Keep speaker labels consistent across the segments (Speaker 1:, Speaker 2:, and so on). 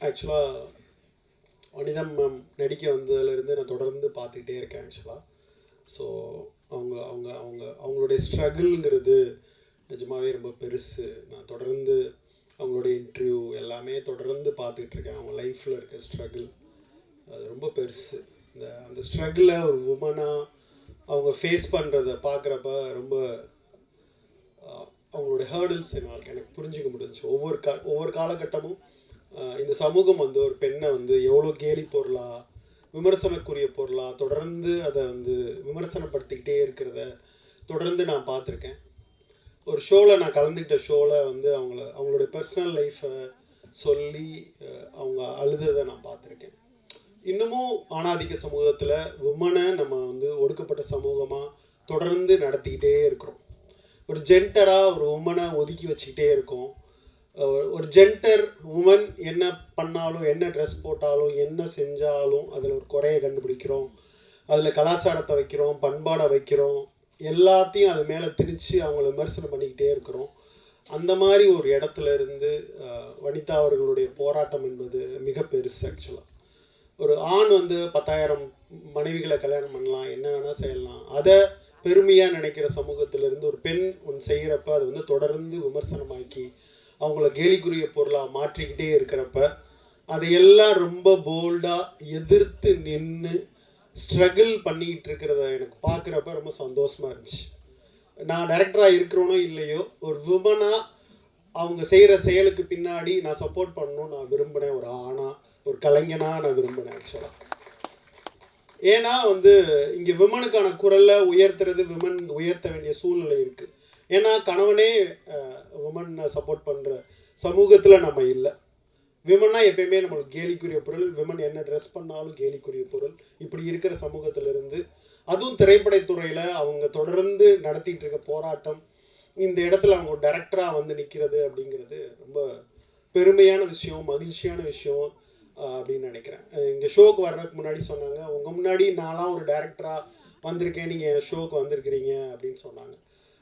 Speaker 1: ஆக்சுவலாக வனிதம் மேம் நடிக்க வந்ததுலேருந்து நான் தொடர்ந்து பார்த்துக்கிட்டே இருக்கேன் ஆக்சுவலாக. ஸோ அவங்க அவங்க அவங்க அவங்களுடைய ஸ்ட்ரகிள்ங்கிறது நிஜமாகவே ரொம்ப பெருசு. நான் தொடர்ந்து அவங்களுடைய இன்டர்வியூ எல்லாமே தொடர்ந்து பார்த்துட்ருக்கேன். அவங்க லைஃப்பில் இருக்க ஸ்ட்ரகிள் அது ரொம்ப பெருசு. அந்த ஸ்ட்ரகிளை ஒரு உமனாக அவங்க ஃபேஸ் பண்ணுறத பார்க்குறப்ப ரொம்ப அவங்களுடைய ஹேர்டில்ஸ் எனக்கு புரிஞ்சிக்க முடிஞ்சிச்சு. ஒவ்வொரு காலகட்டமும் இந்த சமூகம் வந்து ஒரு பெண்ணை வந்து எவ்வளோ கேலி பொருளாக விமர்சனக்குரிய பொருளாக தொடர்ந்து அதை வந்து விமர்சனப்படுத்திக்கிட்டே இருக்கிறத தொடர்ந்து நான் பார்த்துருக்கேன். ஒரு ஷோவில் நான் கலந்துக்கிட்ட ஷோவில் வந்து அவங்களுடைய பர்சனல் லைஃப்பை சொல்லி அவங்க அழுததை நான் பார்த்துருக்கேன். இன்னமும் ஆணாதிக்க சமூகத்தில் உமனை நம்ம வந்து ஒடுக்கப்பட்ட சமூகமாக தொடர்ந்து நடத்திக்கிட்டே இருக்கிறோம். ஒரு ஜென்டராக ஒரு உமனை ஒதுக்கி வச்சுக்கிட்டே இருக்கோம். ஒரு ஜென்டர் உமன் என்ன பண்ணாலும், என்ன ட்ரெஸ் போட்டாலும், என்ன செஞ்சாலும் அதில் ஒரு குறையை கண்டுபிடிக்கிறோம். அதில் கலாச்சாரத்தை வைக்கிறோம், பண்பாடை வைக்கிறோம், எல்லாத்தையும் அது மேலே திணிச்சு அவங்கள விமர்சனம் பண்ணிக்கிட்டே இருக்கிறோம். அந்த மாதிரி ஒரு இடத்துல இருந்து வனிதா அவர்களுடைய போராட்டம் என்பது மிக பெருசு. ஆக்சுவலாக ஒரு ஆண் வந்து 10,000 மனைவிகளை கல்யாணம் பண்ணலாம், என்ன வேணால் செய்யலாம், அதை பெருமையாக நினைக்கிற சமூகத்திலேருந்து ஒரு பெண் ஒன்று செய்கிறப்ப அது வந்து தொடர்ந்து விமர்சனமாக்கி அவங்கள கேலிக்குரிய பொருளாக மாற்றிக்கிட்டே இருக்கிறப்ப அதையெல்லாம் ரொம்ப போல்டாக எதிர்த்து நின்று ஸ்ட்ரகிள் பண்ணிக்கிட்டு இருக்கிறத எனக்கு பார்க்குறப்ப ரொம்ப சந்தோஷமாக இருந்துச்சு. நான் டைரக்டராக இருக்கிறோனோ இல்லையோ ஒரு விமனாக அவங்க செய்கிற செயலுக்கு பின்னாடி நான் சப்போர்ட் பண்ணணும்னு நான் விரும்பினேன். ஒரு ஆணாக ஒரு கலைஞனாக நான் விரும்பினேன் ஆக்சுவலாக. ஏன்னா வந்து இங்கே விமனுக்கான குரலை உயர்த்துறது விமன் உயர்த்த வேண்டிய சூழ்நிலை இருக்குது. ஏன்னா கணவனே விமனை சப்போர்ட் பண்ணுற சமூகத்தில் நம்ம இல்லை. விமன்னா எப்பயுமே நம்மளுக்கு கேலிக்குரிய பொருள், விமன் என்ன ட்ரெஸ் பண்ணாலும் கேலிக்குரிய பொருள். இப்படி இருக்கிற சமூகத்திலிருந்து அதுவும் திரைப்படத்துறையில் அவங்க தொடர்ந்து நடத்திட்டு இருக்க போராட்டம், இந்த இடத்துல அவங்க டைரக்டராக வந்து நிற்கிறது அப்படிங்கிறது ரொம்ப பெருமையான விஷயம், மகிழ்ச்சியான விஷயம் அப்படின்னு நினைக்கிறேன். இங்கே ஷோக்கு வர்றதுக்கு முன்னாடி சொன்னாங்க, உங்கள் முன்னாடி நான்லாம் ஒரு டைரக்டராக வந்திருக்கேன், நீங்கள் ஷோக்கு வந்திருக்கிறீங்க அப்படின்னு சொன்னாங்க.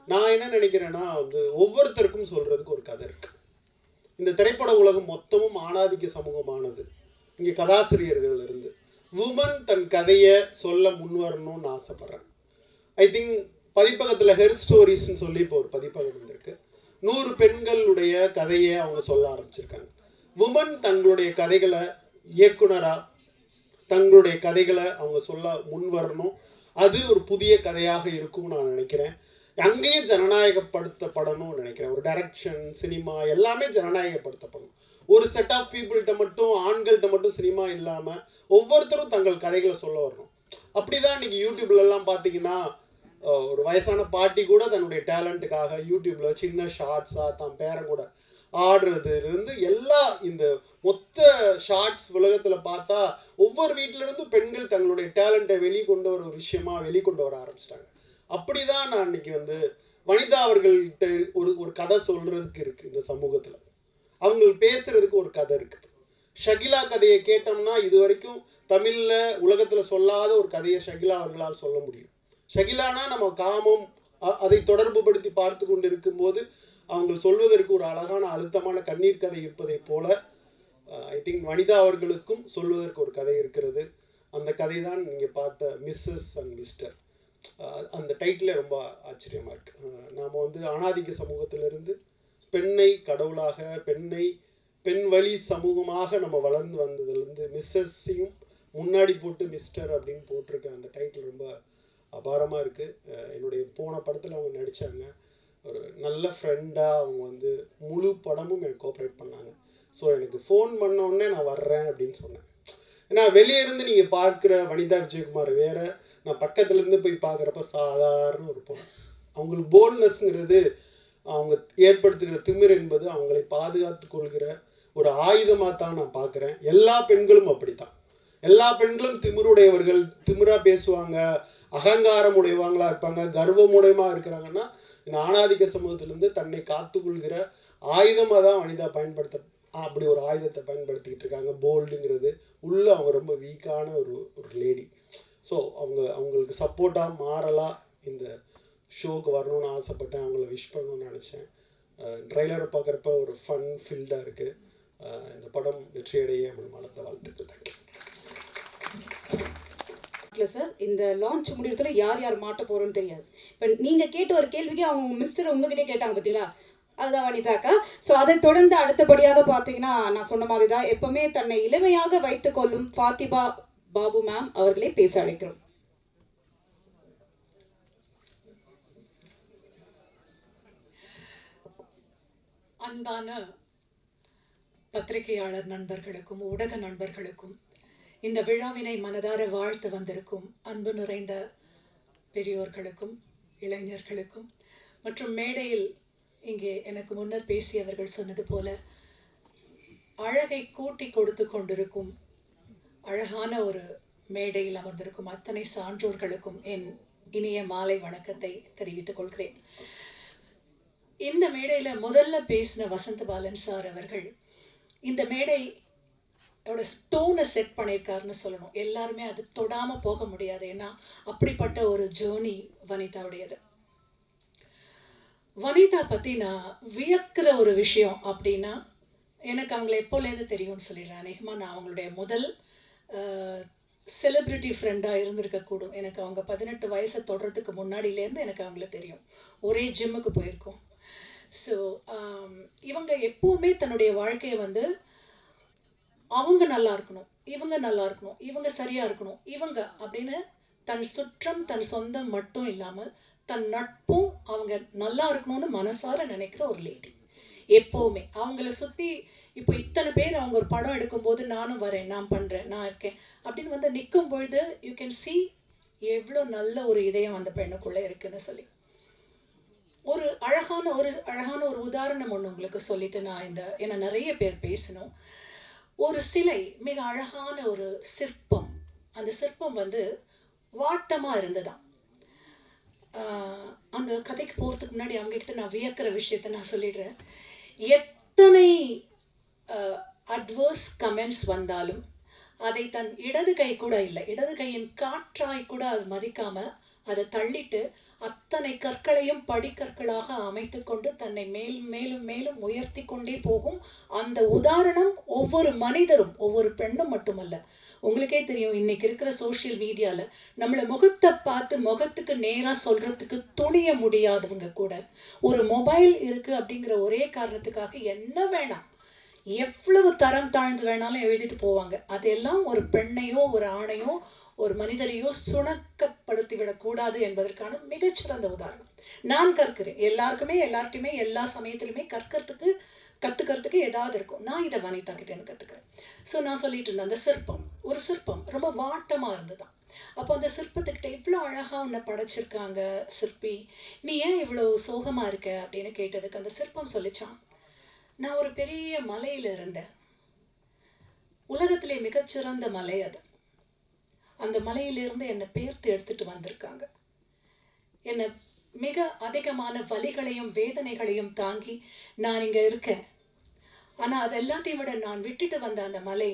Speaker 1: நான் என்ன நினைக்கிறேன்னா வந்து ஒவ்வொருத்தருக்கும் சொல்கிறதுக்கு ஒரு கதை இருக்குது. இந்த திரைப்பட உலகம் மொத்தமும் ஆணாதிக்க சமூகமானது. இங்கே கதாசிரியர்கள் இருந்து உமன் தன் கதையை சொல்ல முன்வரணும்னு ஆசைப்பட்றேன். ஐ திங்க் பதிப்பகத்தில் ஹெர் ஸ்டோரிஸ்ன்னு சொல்லி இப்போ ஒரு பதிப்பகம் வந்திருக்கு. 100 பெண்களுடைய கதையை அவங்க சொல்ல ஆரம்பிச்சிருக்காங்க. உமன் தங்களுடைய கதைகளை இயக்குனராக தங்களுடைய கதைகளை அவங்க சொல்ல முன் வரணும். அது ஒரு புதிய கதையாக இருக்கும்னு நான் நினைக்கிறேன். அங்கேயும் ஜனநாயகப்படுத்தப்படணும்னு நினைக்கிறேன். ஒரு டைரக்ஷன், சினிமா எல்லாமே ஜனநாயகப்படுத்தப்படணும். ஒரு செட் ஆஃப் பீப்புள்கிட்ட மட்டும், ஆண்கள்கிட்ட மட்டும் சினிமா இல்லாமல் ஒவ்வொருத்தரும் தங்கள் கதைகளை சொல்ல வரணும். அப்படி தான் இன்றைக்கி யூடியூப்லலாம் பார்த்தீங்கன்னா ஒரு வயசான பாட்டி கூட தன்னுடைய டேலண்ட்டுக்காக யூடியூப்பில் சின்ன ஷார்ட்ஸாக தான் பேரை கூட ஆடுறதுலேருந்து எல்லா இந்த மொத்த ஷார்ட்ஸ் உலகத்தில் பார்த்தா ஒவ்வொரு வீட்டிலேருந்தும் பெண்கள் தங்களுடைய டேலண்ட்டை வெளிக்கொண்டு வர ஒரு விஷயமா வெளிக்கொண்டு வர ஆரம்பிச்சிட்டாங்க. அப்படி தான் நான் இன்னைக்கு வந்து வனிதா அவர்கள்ட்ட ஒரு கதை சொல்கிறதுக்கு இருக்குது. இந்த சமூகத்தில் அவங்க பேசுகிறதுக்கு ஒரு கதை இருக்குது. ஷகிலா கதையை கேட்டோம்னா இது வரைக்கும் தமிழில் உலகத்தில் சொல்லாத ஒரு கதையை ஷகிலா அவர்களால் சொல்ல முடியும். ஷகிலானா நம்ம காமம் அதை தொடர்பு படுத்தி பார்த்து கொண்டு இருக்கும்போது அவங்க சொல்வதற்கு ஒரு அழகான அழுத்தமான கண்ணீர் கதை இருப்பதை போல ஐ திங்க் வனிதா அவர்களுக்கும் சொல்வதற்கு ஒரு கதை இருக்கிறது. அந்த கதை தான் நீங்கள் பார்த்த மிஸ்ஸஸ் அண்ட் மிஸ்டர். அந்த டைட்டிலே ரொம்ப ஆச்சரியமாக இருக்குது. நாம் வந்து ஆணாதிக்க சமூகத்திலிருந்து பெண்ணை கடவுளாக, பெண் வழி சமூகமாக நம்ம வளர்ந்து வந்ததுலேருந்து மிஸ்ஸஸையும் முன்னாடி போட்டு மிஸ்டர் அப்படின்னு போட்டிருக்க அந்த டைட்டில் ரொம்ப அபாரமாக இருக்குது. என்னுடைய போன படத்தில் அவங்க நடித்தாங்க. ஒரு நல்ல ஃப்ரெண்டாக அவங்க வந்து முழு படமும் எனக்கு கோஆப்ரேட் பண்ணாங்க. ஸோ எனக்கு ஃபோன் பண்ணோடனே நான் வர்றேன் அப்படின்னு சொன்னேன். ஏன்னா வெளியே இருந்து நீங்கள் பார்க்குற வனிதா விஜயகுமார் வேறு, நான் பக்கத்துலேருந்து போய் பார்க்குறப்ப சாதாரண ஒரு பொண்ணு. அவங்களுக்கு போல்ட்னஸ்ங்கிறது, அவங்க ஏற்படுத்துகிற திமிர் என்பது அவங்களை பாதுகாத்து கொள்கிற ஒரு ஆயுதமாக தான் நான் பார்க்குறேன். எல்லா பெண்களும் அப்படித்தான். எல்லா பெண்களும் திமிருடையவர்கள், திமிராக பேசுவாங்க, அகங்காரம் உடையவங்களாக இருப்பாங்க, கர்வம் உடையமாக இருக்கிறாங்கன்னா இந்த ஆணாதிக்க சமூகத்திலேருந்து தன்னை காத்துக்கொள்கிற ஆயுதமாக தான் வனிதா அப்படி ஒரு ஆயுதத்தை பயன்படுத்திக்கிட்டு இருக்காங்க. போல்டுங்கிறது உள்ள அவங்க ரொம்ப வீக்கான ஒரு லேடி. ஸோ அவங்களுக்கு சப்போர்ட்டாக மாறலாம் இந்த ஷோக்கு வரணும்னு ஆசைப்பட்டேன். அவங்கள விஷ் பண்ணணும்னு நினச்சேன். ட்ரைலரை பார்க்குறப்ப ஒரு ஃபன் ஃபீல்டாக இருக்குது. இந்த படம் வெற்றியடைய மனமார்ந்த வாழ்த்துக்கள். Thank you
Speaker 2: sir. இந்த லான்ச் முடியறதுல யார் யார் மாட்ட போகிறோன்னு தெரியாது. இப்போ நீங்கள் கேட்ட ஒரு கேள்விக்கு அவங்க மிஸ்டர் உங்ககிட்டே கேட்டாங்க பார்த்தீங்களா, அதுதான் வனிதாக்கா. ஸோ அதை தொடர்ந்து அடுத்தபடியாக பார்த்தீங்கன்னா நான் சொன்ன மாதிரி தான் எப்பவுமே தன்னை இளமையாக வைத்துக்கொள்ளும் ஃபாத்திமா பாபு மேம் அவர்களே பேச அழைக்கிறோம்.
Speaker 3: அன்பான பத்திரிகையாளர் நண்பர்களுக்கும் ஊடக நண்பர்களுக்கும் இந்த விழாவினை மனதார வாழ்த்து வந்திருக்கும் அன்பு நிறைந்த பெரியோர்களுக்கும் இளைஞர்களுக்கும் மற்றும் மேடையில் இங்கே எனக்கு முன்னர் பேசியவர்கள் சொன்னது போல அழகை கூட்டி கொடுத்து கொண்டிருக்கும் அழகான ஒரு மேடையில் அமர்ந்திருக்கும் அத்தனை சான்றோர்களுக்கும் என் இனிய மாலை வணக்கத்தை தெரிவித்துக் கொள்கிறேன். இந்த மேடையில் முதல்ல பேசின வசந்த பாலன் சார் அவர்கள் இந்த மேடையோட ஸ்டோனை செட் பண்ணியிருக்காருன்னு சொல்லணும். எல்லாருமே அது தொடாமல் போக முடியாது. ஏன்னா அப்படிப்பட்ட ஒரு ஜேர்னி வனிதாவுடையது. வனிதா பற்றி நான் வியக்கிற ஒரு விஷயம் அப்படின்னா, எனக்கு அவங்கள எப்போலேருந்து தெரியும்னு சொல்லிடுறேன். அநேகமாக நான் அவங்களுடைய முதல் செலிப்ரிட்டி ஃப்ரெண்டாக இருந்திருக்கக்கூடும். எனக்கு அவங்க 18 வயசை தொடர்றதுக்கு முன்னாடியிலேருந்து எனக்கு அவங்கள தெரியும். ஒரே ஜிம்முக்கு போயிருக்கோம். ஸோ இவங்க எப்போவுமே தன்னுடைய வாழ்க்கையை வந்து அவங்க நல்லா இருக்கணும், இவங்க நல்லா இருக்கணும், இவங்க சரியாக இருக்கணும், இவங்க அப்படின்னு தன் சுற்றம் தன் சொந்தம் மட்டும் இல்லாமல் தன் நட்பும் அவங்க நல்லா இருக்கணும்னு மனசார நினைக்கிற ஒரு லேடி. எப்போவுமே அவங்கள சுற்றி இப்போ இத்தனை பேர் அவங்க ஒரு படம் எடுக்கும்போது நானும் வரேன், நான் பண்ணுறேன், நான் இருக்கேன் அப்படின்னு வந்து நிற்கும் பொழுது யூ கேன் சி எவ்வளோ நல்ல ஒரு இதயம் அந்த பெண்ணுக்குள்ளே இருக்குன்னு சொல்லி. ஒரு அழகான ஒரு உதாரணம் ஒன்று உங்களுக்கு சொல்லிட்டு நான் ஏன்னா நிறைய பேர் பேசணும். ஒரு சிலை, மிக அழகான ஒரு சிற்பம். அந்த சிற்பம் வந்து வாட்டமாக இருந்ததாம். அந்த கதைக்கு போகிறதுக்கு முன்னாடி அவங்கக்கிட்ட நான் வியக்கிற விஷயத்த நான் சொல்லிடுறேன். எத்தனை அட்வர்ஸ் கமெண்ட்ஸ் வந்தாலும் அதை தன் இடது கை கூட இல்லை, இடது கையின் காற்றாய் கூட அது மதிக்காமல் அதை தள்ளிட்டு அத்தனை கற்களையும் படிக்கற்களாக அமைத்து கொண்டு தன்னை மேலும் மேலும் மேலும் உயர்த்தி கொண்டே போகும் அந்த உதாரணம் ஒவ்வொரு மனிதரும், ஒவ்வொரு பெண்ணும் மட்டுமல்ல. உங்களுக்கே தெரியும், இன்னைக்கு இருக்கிற சோஷியல் மீடியாவில் நம்மளை முகத்தை பார்த்து முகத்துக்கு நேராக சொல்கிறதுக்கு துணிய முடியாதவங்க கூட ஒரு மொபைல் இருக்குது அப்படிங்கிற ஒரே காரணத்துக்காக என்ன வேணாம், எவ்வளவு தரம் தாழ்ந்து வேணாலும் எழுதிட்டு போவாங்க. அதெல்லாம் ஒரு பெண்ணையோ ஒரு ஆணையோ ஒரு மனிதரையோ சுணக்கப்படுத்தி விடக்கூடாது என்பதற்கான மிகச்சிறந்த உதாரணம். நான் கற்கிறேன், எல்லார்ட்டையுமே எல்லா சமயத்திலுமே கற்றுக்கிறதுக்கு ஏதாவது இருக்கும். நான் இதை வனிதா கிட்டேன்னு கற்றுக்கிறேன். ஸோ நான் சொல்லிட்டு இருந்தேன், அந்த சிற்பம், ஒரு சிற்பம் ரொம்ப வாட்டமாக இருந்துதான். அப்போ அந்த சிற்பத்துக்கிட்ட இவ்வளோ அழகாக உன்னை படைச்சிருக்காங்க சிற்பி, நீ ஏன் இவ்வளோ சோகமாக இருக்க அப்படின்னு கேட்டதுக்கு அந்த சிற்பம் சொல்லிச்சான், நான் ஒரு பெரிய மலையில் இருந்தேன், உலகத்திலே மிகச்சிறந்த மலை அது. அந்த மலையிலிருந்து என்னை பேர்த்து எடுத்துகிட்டு வந்திருக்காங்க. என்னை மிக அதிகமான வலிகளையும் வேதனைகளையும் தாங்கி நான் இங்கே இருக்கேன். ஆனால் அது எல்லாத்தையும் விட நான் விட்டுட்டு வந்த அந்த மலை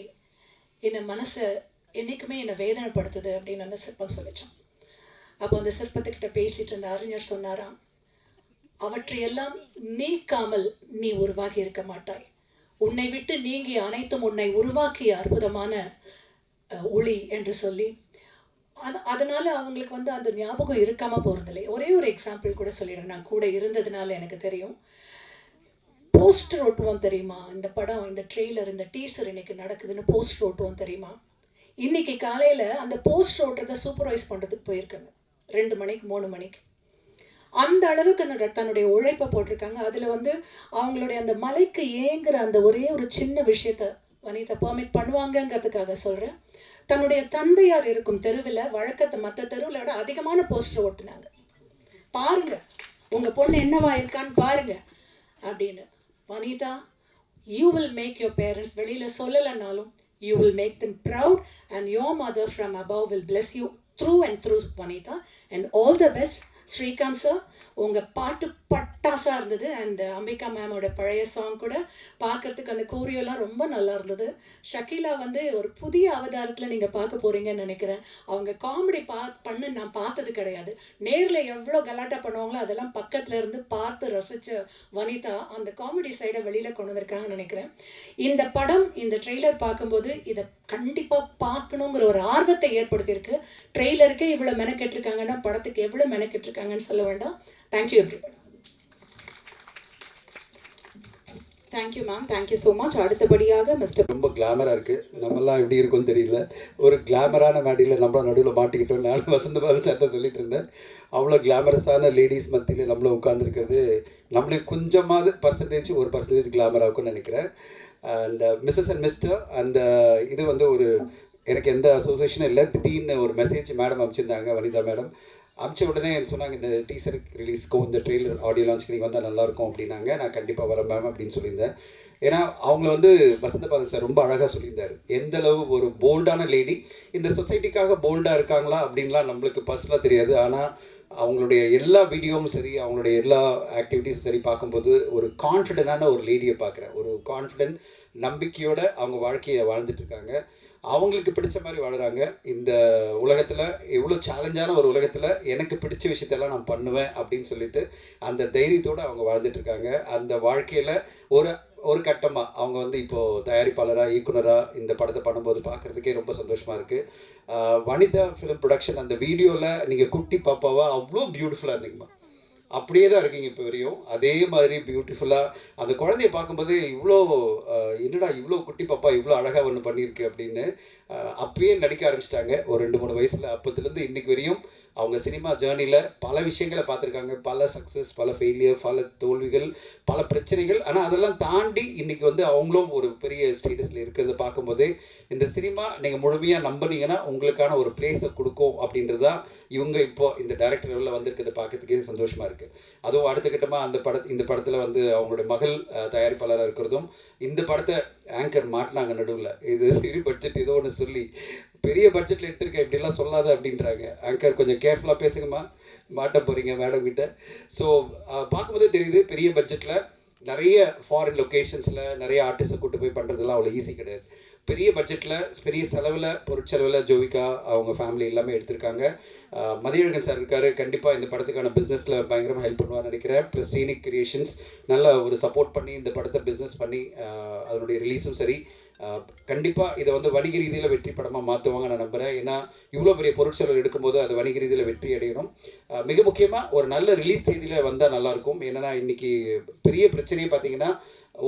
Speaker 3: என்னை மனசை என்றைக்குமே என்னை வேதனைப்படுத்துது அப்படின்னு அந்த சிற்பம் சொல்லிச்சான். அப்போ அந்த சிற்பத்துக்கிட்ட பேசிட்டு இருந்த அறிஞர் சொன்னாராம், அவற்றையெல்லாம் நீக்காமல் நீ உருவாகி இருக்க மாட்டாய், உன்னை விட்டு நீங்கி அனைத்தும் உன்னை உருவாக்கிய அற்புதமான ஒளி என்று சொல்லி, அதனால அவங்களுக்கு வந்து அந்த ஞாபகம் இருக்காமல் போகிறதில்லை. ஒரே ஒரு எக்ஸாம்பிள் கூட சொல்லிடுறேன், நான் கூட இருந்ததுனால எனக்கு தெரியும். போஸ்டர் ஓட்டுவோம் தெரியுமா, இந்த படம், இந்த ட்ரெய்லர், இந்த டீசர் இன்னைக்கு நடக்குதுன்னு போஸ்டர் ஓட்டுவோம் தெரியுமா. இன்னைக்கு காலையில் அந்த போஸ்டர் ஓட்டுறதை சூப்பர்வைஸ் பண்ணுறதுக்கு போயிருக்காங்க 2 மணிக்கு 3 மணிக்கு. அந்த அளவுக்கு தன்னுடைய உழைப்பை போட்டிருக்காங்க. அதில் வந்து அவங்களுடைய அந்த மலைக்கு ஏங்குற அந்த ஒரே ஒரு சின்ன விஷயத்த வனிதா பெர்மிட் பண்ணுவாங்கங்கிறதுக்காக சொல்கிறேன். தன்னுடைய தந்தையார் இருக்கும் தெருவில் வழக்கத்தை மற்ற தெருவில் விட அதிகமான போஸ்டர் ஓட்டுனாங்க. பாருங்க உங்கள் பொண்ணு என்னவா இருக்கான்னு பாருங்க அப்படின்னு. Vanitha, you will make your parents, வெளியில் சொல்லலைன்னாலும் you will make them proud and your mother from above will bless you through and through, Vanitha, and all the best. Srikanth sir, உங்கள் பாட்டு பட்டாசாக இருந்தது. அண்ட் அம்பிகா மேமோட பழைய சாங் கூட பார்க்குறதுக்கு அந்த கோரியோலாம் ரொம்ப நல்லா இருந்தது. ஷக்கீலா வந்து ஒரு புதிய அவதாரத்தில் நீங்கள் பார்க்க போகிறீங்கன்னு நினைக்கிறேன். அவங்க காமெடி பண்ண நான் பார்த்தது கிடையாது. நேரில் எவ்வளோ கலாட்டா பண்ணுவாங்களோ அதெல்லாம் பக்கத்தில் இருந்து பார்த்து ரசித்த வனிதா அந்த காமெடி சைடை வெளியில் கொண்டு வந்திருக்காங்கன்னு நினைக்கிறேன். இந்த படம், இந்த ட்ரெய்லர் பார்க்கும்போது இதை கண்டிப்பாக பார்க்கணுங்கிற ஒரு ஆர்வத்தை ஏற்படுத்தியிருக்கு. ட்ரெய்லருக்கே இவ்வளோ மெனக்கெட்டிருக்காங்கன்னா படத்துக்கு எவ்வளோ மெனக்கெட்டிருக்காங்கன்னு சொல்ல வேண்டாம். Thank you everybody.
Speaker 2: Thank you ma'am, thank you so much. அடுத்தபடியாக மிஸ்டர்.
Speaker 4: ரொம்ப கிளாமராக இருக்குது. நம்மலாம் எப்படி இருக்கும்னு தெரியல. ஒரு கிளாமரான மேடையில் நம்மள நடுவில் மாட்டிக்கிட்டோம். நான் வசந்த பாலன் சார்ட்ட சொல்லிட்டு இருந்தேன். அவ்வளோ கிளாமரஸான லேடிஸ் மத்தியில் நம்மளும் உட்காந்துருக்கிறது நம்மளே கொஞ்சமாவது ஒரு பர்சன்டேஜ் கிளாமராக இருக்கும்னு நினைக்கிறேன். அண்ட் மிஸ்ஸஸ் அண்ட் மிஸ்டர் அந்த இது வந்து ஒரு எனக்கு எந்த அசோசியேஷனும் இல்லை. திடீர்னு ஒரு மெசேஜ் மேடம் அனுப்பிச்சிருந்தாங்க, வனிதா மேடம். அமிச்ச உடனே சொன்னாங்க, இந்த டீசருக்கு ரிலீஸ்க்கும் இந்த ட்ரெய்லர் ஆடியோ லான்ச்சுக்கு நீங்கள் வந்தால் நல்லாயிருக்கும் அப்படின்னாங்க. நான் கண்டிப்பாக வரேன் மேம் அப்படின்னு சொல்லியிருந்தேன். ஏன்னா அவங்கள வந்து வசந்த பாலன் சார் ரொம்ப அழகாக சொல்லியிருந்தார். எந்தளவு ஒரு போல்டான லேடி, இந்த சொசைட்டிக்காக போல்டாக இருக்காங்களா அப்படின்லாம் நம்மளுக்கு பர்சனலாக தெரியாது. ஆனால் அவங்களுடைய எல்லா வீடியோவும் சரி, அவங்களுடைய எல்லா ஆக்டிவிட்டீஸும் சரி பார்க்கும்போது ஒரு கான்ஃபிடென்டான ஒரு லேடியை பார்க்குறேன். ஒரு கான்ஃபிடென்ட், நம்பிக்கையோடு அவங்க வாழ்க்கையை வாழ்ந்துட்டுருக்காங்க. அவங்களுக்கு பிடிச்ச மாதிரி வாழுறாங்க. இந்த உலகத்தில் எவ்வளோ சேலஞ்சான ஒரு உலகத்தில் எனக்கு பிடிச்ச விஷயத்தெல்லாம் நான் பண்ணுவேன் அப்படின்னு சொல்லிட்டு அந்த தைரியத்தோடு அவங்க வாழ்ந்துட்டுருக்காங்க. அந்த வாழ்க்கையில் ஒரு கட்டமாக அவங்க வந்து இப்போது தயாரிப்பாளராக, இயக்குனராக இந்த படத்தை பண்ணும்போது பார்க்குறதுக்கே ரொம்ப சந்தோஷமாக இருக்குது. வனிதா ஃபிலிம் ப்ரொடக்ஷன் அந்த வீடியோவில் நீங்கள் குட்டி பாப்பாவா அவ்வளோ பியூட்டிஃபுல்லாக இருந்தீங்கம்மா. அப்படியே தான் இருக்கீங்க இப்போ வரையும். அதே மாதிரி பியூட்டிஃபுல்லாக அந்த குழந்தைய பார்க்கும்போது இவ்வளோ என்னடா இவ்வளோ குட்டி பாப்பா இவ்வளோ அழகாக ஒன்று பண்ணியிருக்கு அப்படின்னு அப்பயே நடிக்க ஆரம்பிச்சிட்டாங்க ஒரு 2-3 வயசில். அப்போத்துலேருந்து இன்றைக்கு வரையும் அவங்க சினிமா ஜேர்னியில் பல விஷயங்களை பார்த்துருக்காங்க. பல சக்ஸஸ், பல ஃபெயிலியர், பல தோல்விகள், பல பிரச்சனைகள். ஆனால் அதெல்லாம் தாண்டி இன்றைக்கி வந்து அவங்களும் ஒரு பெரிய ஸ்டேட்டஸில் இருக்கிறத பார்க்கும்போதே இந்த சினிமா நீங்கள் முழுமையாக நம்பினீங்கன்னா உங்களுக்கான ஒரு பிளேஸை கொடுக்கும் அப்படின்றது தான் இவங்க இப்போது இந்த டைரக்டர் லெவலில் வந்திருக்கிறத பார்க்கறதுக்கே சந்தோஷமாக இருக்குது. அதுவும் அடுத்த கட்டமாக இந்த படத்தில் வந்து அவங்களுடைய மகள் தயாரிப்பாளராக இருக்கிறதும் இந்த படத்தை ஆங்கர் மாட்டினாங்க நடுவில். இது சிறு பட்ஜெட் ஏதோ ஒன்று சொல்லி பெரிய பட்ஜெட்டில் எடுத்திருக்கேன் இப்படிலாம் சொல்லாத அப்படின்றாங்க. ஆங்கர் கொஞ்சம் கேர்ஃபுல்லாக பேசுங்கம்மா, மாட்ட போகிறீங்க மேடம் கிட்ட. ஸோ பார்க்கும்போதே தெரியுது பெரிய பட்ஜெட்டில் நிறைய ஃபாரின் லொக்கேஷன்ஸில் நிறைய ஆர்டிஸ்ட்டை கூட்டு போய் பண்ணுறதுலாம் அவ்வளோ ஈஸி கிடையாது. பெரிய பட்ஜெட்டில் பெரிய செலவில், பொருட்செலவில் ஜோவிகா அவங்க ஃபேமிலி எல்லாமே எடுத்திருக்காங்க. மதியழகன் சார் இருக்கார், கண்டிப்பாக இந்த படத்துக்கான பிஸ்னஸில் பயங்கரமாக ஹெல்ப் பண்ணுவான்னு நினைக்கிறேன். ப்ளஸ் ஸ்ரீனிக் கிரியேஷன்ஸ் நல்லா ஒரு சப்போர்ட் பண்ணி இந்த படத்தை பிஸ்னஸ் பண்ணி அதனுடைய ரிலீஸும் சரி கண்டிப்பாக இதை வந்து வணிக ரீதியில் வெற்றி படமாக மாற்றுவாங்க நான் நம்புகிறேன். ஏன்னா இவ்வளோ பெரிய பொருட்செலவு எடுக்கும்போது அது வணிக ரீதியில் வெற்றி அடையணும். மிக முக்கியமாக ஒரு நல்ல ரிலீஸ் தேதியில் வந்தால் நல்லாயிருக்கும். என்னென்னா இன்றைக்கி பெரிய பிரச்சனையே பார்த்தீங்கன்னா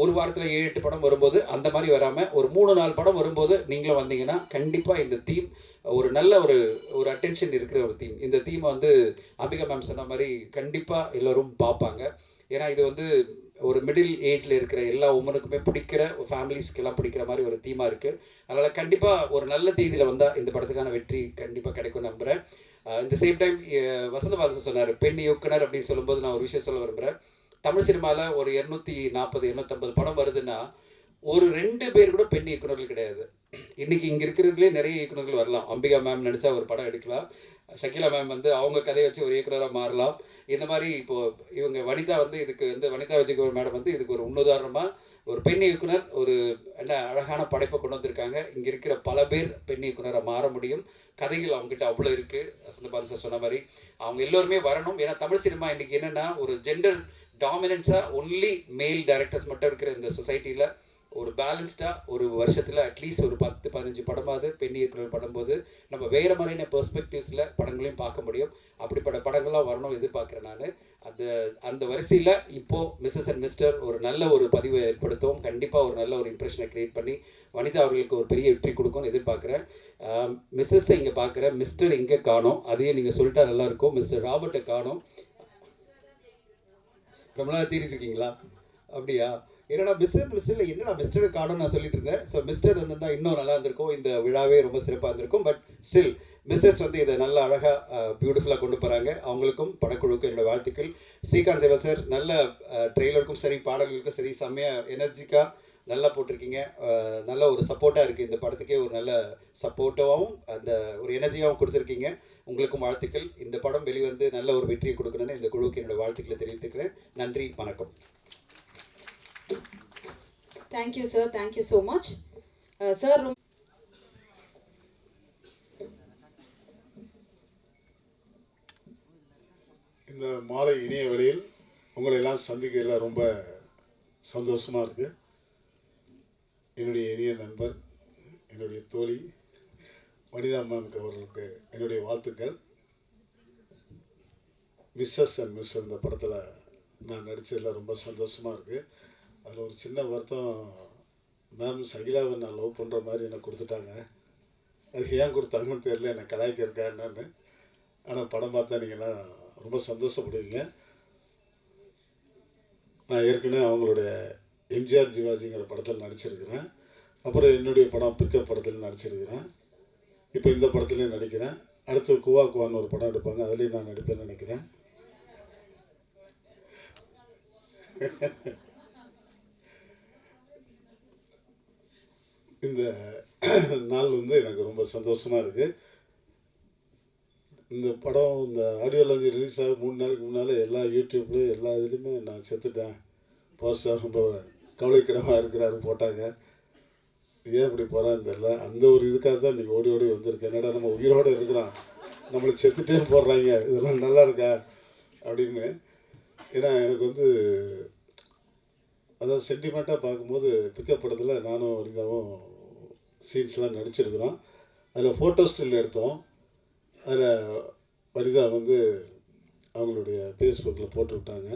Speaker 4: ஒரு வாரத்தில் 7-8 படம் வரும்போது அந்த மாதிரி வராமல் ஒரு 3-4 படம் வரும்போது நீங்களும் வந்தீங்கன்னா கண்டிப்பாக இந்த தீம் ஒரு நல்ல ஒரு அட்டென்ஷன் இருக்கிற ஒரு தீம். இந்த தீமை வந்து அம்பிகா மேம் சொன்ன மாதிரி கண்டிப்பாக எல்லோரும் பார்ப்பாங்க. ஏன்னா இது வந்து ஒரு மிடில் ஏஜில் இருக்கிற எல்லா உமனுக்குமே பிடிக்கிற ஃபேமிலிஸ்க்கெல்லாம் பிடிக்கிற மாதிரி ஒரு தீமாக இருக்குது. அதனால் கண்டிப்பாக ஒரு நல்ல தேதியில் வந்தால் இந்த படத்துக்கான வெற்றி கண்டிப்பாக கிடைக்கும் நம்புகிறேன். இந்த சேம் டைம் வசந்த பாலன் சொன்னார் பெண் இயக்குனர் அப்படின்னு சொல்லும்போது நான் ஒரு விஷயம் சொல்ல விரும்புகிறேன். தமிழ் சினிமாவில் ஒரு 240-250 படம் வருதுன்னா ஒரு 2 பேர் கூட பெண் இயக்குநர்கள் கிடையாது. இன்றைக்கி இங்கே இருக்கிறதுலே நிறைய இயக்குநர்கள் வரலாம். அம்பிகா மேம் நடித்தா ஒரு படம் எடுக்கலாம். ஷக்கீலா மேம் வந்து அவங்க கதையை வச்சு ஒரு இயக்குனராக மாறலாம். இந்த மாதிரி இப்போது இவங்க வனிதா வந்து இதுக்கு வந்து வனிதா விஜயகுமார் மேடம் வந்து இதுக்கு ஒரு முன்னுதாரணமாக ஒரு பெண் இயக்குனர் ஒரு என்ன அழகான படைப்பை கொண்டு வந்திருக்காங்க. இங்கே இருக்கிற பல பேர் பெண் இயக்குனராக மாற முடியும். கதைகள் அவங்ககிட்ட அவ்வளோ இருக்குது. வசந்த பாலன் சார் சொன்ன மாதிரி அவங்க எல்லோருமே வரணும். ஏன்னா தமிழ் சினிமா இன்றைக்கி என்னென்னா ஒரு ஜெண்டர் டாமினன்ஸாக ஒன்லி மேல் டைரக்டர்ஸ் மட்டும் இருக்கிற இந்த சொசைட்டியில் ஒரு பேலன்ஸ்டாக ஒரு வருஷத்தில் அட்லீஸ்ட் ஒரு 10-15 படமாவது பெண் இயக்குனர் படும்போது நம்ம வேறு மாதிரியான பெர்ஸ்பெக்டிவ்ஸில் படங்களையும் பார்க்க முடியும். அப்படிப்பட்ட படங்கள்லாம் வரணும் எதிர்பார்க்குறேன் நான். அந்த வரிசையில் இப்போது மிஸ்ஸஸ் அண்ட் மிஸ்டர் ஒரு நல்ல ஒரு பதிவை ஏற்படுத்தும். கண்டிப்பாக ஒரு நல்ல ஒரு இம்ப்ரெஷனை க்ரியேட் பண்ணி வனிதா அவர்களுக்கு ஒரு பெரிய வெற்றி கொடுக்கும்னு எதிர்பார்க்குறேன். மிஸ்ஸஸை இங்கே பார்க்குறேன், மிஸ்டர் இங்கே காணோம். அதையே நீங்கள் சொல்லிட்டா நல்லாயிருக்கும். மிஸ்டர் ராபர்ட்டை காணோம். ரொம்ப நாள் தேடிட்டு இருக்கீங்களா? அப்படியா? என்னடா மிஸ்டர் என்னடா மிஸ்டரை காணும் நான் சொல்லிட்டு இருந்தேன். ஸோ மிஸ்டர் வந்திருந்தால் இன்னும் நல்லா இருந்திருக்கும். இந்த விழாவே ரொம்ப சிறப்பாக இருந்திருக்கும். பட் ஸ்டில் மிஸ்ஸஸ் வந்து இதை நல்லா அழகாக பியூட்டிஃபுல்லாக கொண்டு போகிறாங்க. அவங்களுக்கும் படக்குழுவுக்கும் என்னோடய வாழ்த்துக்கள். ஸ்ரீகாந்த் தேவா சார் நல்ல ட்ரெய்லருக்கும் சரி பாடல்களுக்கும் சரி செம்மையாக எனர்ஜிக்காக நல்லா போட்டிருக்கீங்க. நல்ல ஒரு சப்போர்ட்டாக இருக்குது இந்த படத்துக்கே, ஒரு நல்ல சப்போர்ட்டாகவும் அந்த ஒரு எனர்ஜியாகவும் கொடுத்துருக்கீங்க. உங்களுக்கும் வாழ்த்துக்கள். இந்த படம் வெளிவந்து நல்ல ஒரு வெற்றியை கொடுக்கணுன்னு இந்த குழுவுக்கு என்னோடய வாழ்த்துக்களை தெரிவித்துக்கிறேன். நன்றி, வணக்கம்.
Speaker 2: Thank you sir, thank you so much sir.
Speaker 5: இந்த மாலை இனிய வேளையில் உங்களை எல்லாம் சந்திக்கிறதுல ரொம்ப சந்தோஷமாக இருக்குது. என்னுடைய இனிய நண்பர், என்னுடைய தோழி வனிதா மேம்க்கு அவர்களுக்கு என்னுடைய வாழ்த்துக்கள். மிஸ்ஸஸ் அண்ட் மிஸ்டர் இந்த படத்தில் நான் நடித்ததில் ரொம்ப சந்தோஷமாக இருக்குது. அதில் ஒரு சின்ன வருத்தம், மேம் சகிலாவை நான் லவ் பண்ணுற மாதிரி எனக்கு கொடுத்துட்டாங்க. அது ஏன் கொடுத்தாங்கன்னு தெரியல, என்னை கலாய்க்க இருக்கா என்னன்னு. ஆனால் படம் பார்த்தா நீங்கள்லாம் ரொம்ப சந்தோஷப்படுவீங்க. நான் ஏற்கனவே அவங்களுடைய எம்ஜிஆர் ஜிவாஜிங்கிற படத்தில் நடிச்சிருக்கிறேன். அப்புறம் என்னுடைய படம் பிக்கப் படத்தில் நடிச்சிருக்கிறேன். இப்போ இந்த படத்துலேயும் நடிக்கிறேன். அடுத்து குவா குவான்னு ஒரு படம் எடுப்பாங்க, அதுலேயும் நான் நடிப்பேன்னு நினைக்கிறேன். இந்த நாள் வந்து எனக்கு ரொம்ப சந்தோஷமாக இருக்குது. இந்த படம் இந்த ஆடியோ லான்ச் ரிலீஸ் ஆக 3 நாளைக்கு முன்னால் எல்லா யூடியூப்லேயும் எல்லா இதுலேயுமே நான் செத்துட்டேன், போஸ்டர் ரொம்ப கவலைக்கிடமாக இருக்கிறாரு போட்டாங்க. ஏன் இப்படி போகிறான்னு தெரில. அந்த ஒரு இதுக்காக தான் இன்றைக்கி ஓடி ஓடி வந்திருக்கேன். என்னடா நம்ம உயிரோடு இருக்கிறோம், நம்மளை செத்துட்டே போடுறாங்க, இதெல்லாம் நல்லா இருக்கா அப்படின்னு. ஏன்னா எனக்கு வந்து அதாவது சென்டிமெண்ட்டாக பார்க்கும்போது பிக்கப் படத்தில் நானும் வனிதாவும் சீன்ஸ்லாம் நடிச்சிருக்கிறோம். அதில் ஃபோட்டோ ஸ்டில் எடுத்தோம். அதில் வனிதா வந்து அவங்களுடைய ஃபேஸ்புக்கில் போட்டு விட்டாங்க.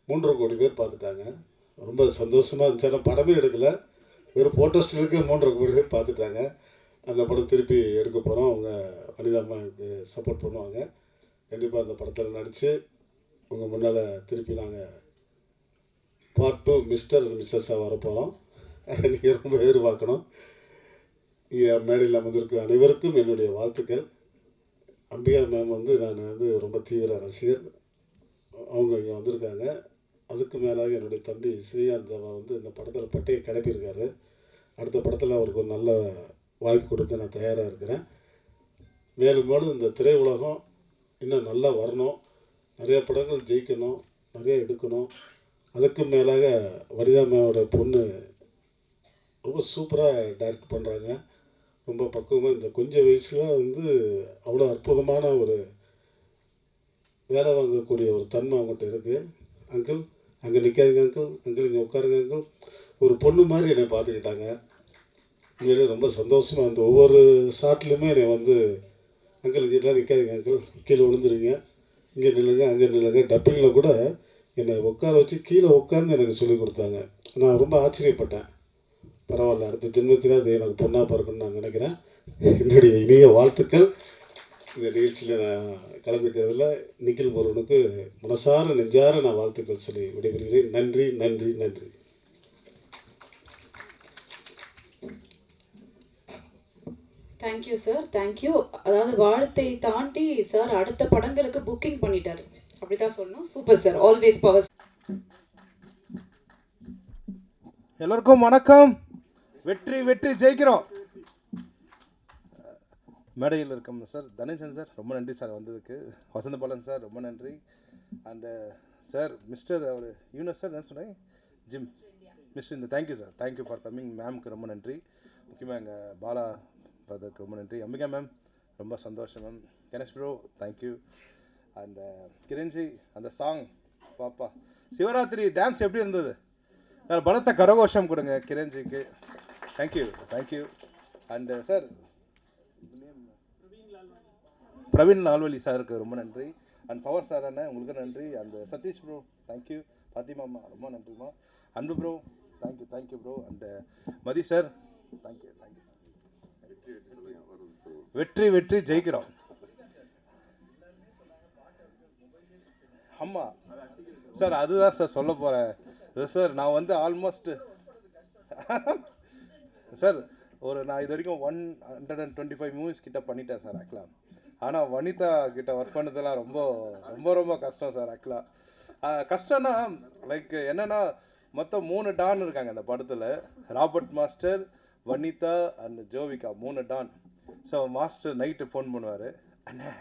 Speaker 5: 3.5 கோடி பேர் பார்த்துட்டாங்க. ரொம்ப சந்தோஷமாக இருந்துச்சு. ஆனால் படமே எடுக்கலை, வெறும் ஃபோட்டோ ஸ்டிலுக்கு 3.5 கோடி பேர் பார்த்துட்டாங்க. அந்த படம் திருப்பி எடுக்க போகிறோம். அவங்க வனிதா அம்மாவுக்கு சப்போர்ட் பண்ணுவாங்க. கண்டிப்பாக அந்த படத்தில் நடித்து உங்கள் முன்னால் திருப்பி நாங்கள் பார்ட் 2 மிஸ்டர் அண்ட் மிஸ்ஸஸாக வரப்போகிறோம். அதை நீங்கள் ரொம்ப எதிர்பார்க்கணும். இங்கே மேடையில் அமர்ந்திருக்க அனைவருக்கும் என்னுடைய வாழ்த்துக்கள். அம்பிகா மேம் வந்து நான் வந்து ரொம்ப தீவிர ரசிகர். அவங்க இங்கே வந்திருக்காங்க. அதுக்கு மேலாக என்னுடைய தம்பி ஸ்ரீகாந்த் வந்து இந்த படத்தில் பட்டையை கிளப்பியிருக்காரு. அடுத்த படத்தில் அவருக்கு ஒரு நல்ல வாய்ப்பு கொடுக்க நான் தயாராக இருக்கிறேன். மேலும் மேலும் இந்த திரையுலகம் இன்னும் நல்லா வரணும், நிறைய படங்கள் ஜெயிக்கணும், நிறைய எடுக்கணும். அதுக்கு மேலாக வனிதா மேமோட பொண்ணு ரொம்ப சூப்பராக டைரக்ட் பண்ணுறாங்க. ரொம்ப பக்குவமாக இந்த கொஞ்சம் வயசில் வந்து அவ்வளோ அற்புதமான ஒரு வேலை வாங்கக்கூடிய ஒரு தன்மை அவங்ககிட்ட இருக்குது. அங்கிள் அங்கே நிற்காதீங்க அங்கிள், அங்கிள் இங்கே உட்காருங்க அங்கிள், ஒரு பொண்ணு மாதிரி என்னை பார்த்துக்கிட்டாங்க. உண்மையிலே ரொம்ப சந்தோஷமாக அந்த ஒவ்வொரு ஷாட்லேயுமே என்னை வந்து அங்கிள் இங்கெல்லாம் நிற்காதீங்க அங்கிள், கீழே விழுந்துருவீங்க, இங்கே நில்லுங்க அங்கே நில்லுங்க. டப்பிங்கில் கூட என்னை உட்கார வச்சு கீழே உட்காந்து எனக்கு சொல்லிக் கொடுத்தாங்க. நான் ரொம்ப ஆச்சரியப்பட்டேன். பரவாயில்ல, அடுத்த ஜென்மத்தில் அது எனக்கு பொண்ணாக பிறக்கணும்னு நான் நினைக்கிறேன். என்னுடைய இனிய வாழ்த்துக்கள். இந்த நிகழ்ச்சியில் நான் கலந்துக்கிறதுல நிக்கில் முருகனுக்கு மனசார நெஞ்சார நான் வாழ்த்துக்கள் சொல்லி விடைபெறுகிறேன். நன்றி நன்றி நன்றி.
Speaker 2: Thank you sir, thank you. அதாவது வாழ்த்தை தாண்டி சார் அடுத்த படங்களுக்கு புக்கிங் பண்ணிட்டாரு, அப்படி தான் சொல்லணும். Super sir, always power.
Speaker 6: எல்லோருக்கும் வணக்கம். வெற்றி வெற்றி ஜெயிக்கிறோம். மேடையில் இருக்கோம் சார். தனேசன் சார் ரொம்ப நன்றி சார் வந்ததுக்கு. வசந்த பாலன் சார் ரொம்ப நன்றி. அண்டு சார் மிஸ்டர் அவர் யூனஸ் சார் என்ன சொன்னேன், ஜிம் மிஸ்டர் இந்த thank you sir, thank you for coming. மேம்க்கு ரொம்ப நன்றி. முக்கியமாக எங்கள் பாலா பிரதருக்கு ரொம்ப நன்றி. அம்பிகா மேம் ரொம்ப சந்தோஷம் ma'am. Ganesh bro thank you. And Kiranji அந்த சாங் பாப்பா சிவராத்திரி டான்ஸ் எப்படி இருந்தது? பலத்த கரகோஷம் கொடுங்க கிரண்ஜிக்கு. Thank you thank you. And sir Praveen Lalvali சாருக்கு ரொம்ப நன்றி. அண்ட் பவர் சார் அண்ணன் உங்களுக்கு நன்றி. அந்த சதீஷ் ப்ரோ தேங்க்யூ. பாத்திமாம்மா ரொம்ப நன்றிம்மா. அன்பு bro thank you thank you bro. And Mathi sir thank you thank you. வெற்றி வெற்றி ஜெயிக்கிறோம். ஆமாம் சார், அதுதான் சார் சொல்ல போகிறேன் சார். நான் வந்து ஆல்மோஸ்ட் சார் நான் இது வரைக்கும் 125 மூவிஸ் கிட்ட பண்ணிட்டேன் சார் ஆக்சுவலாக. ஆனால் வனிதா கிட்ட ஒர்க் பண்ணதெல்லாம் ரொம்ப ரொம்ப ரொம்ப கஷ்டம் சார் ஆக்சுவலாக. கஷ்டம்னா லைக் என்னென்னா மொத்தம் 3 டான் இருக்காங்க அந்த படத்தில். Robert master, Vanitha and Jovika 3 don. So master night phone பண்ணுவார், அண்ணே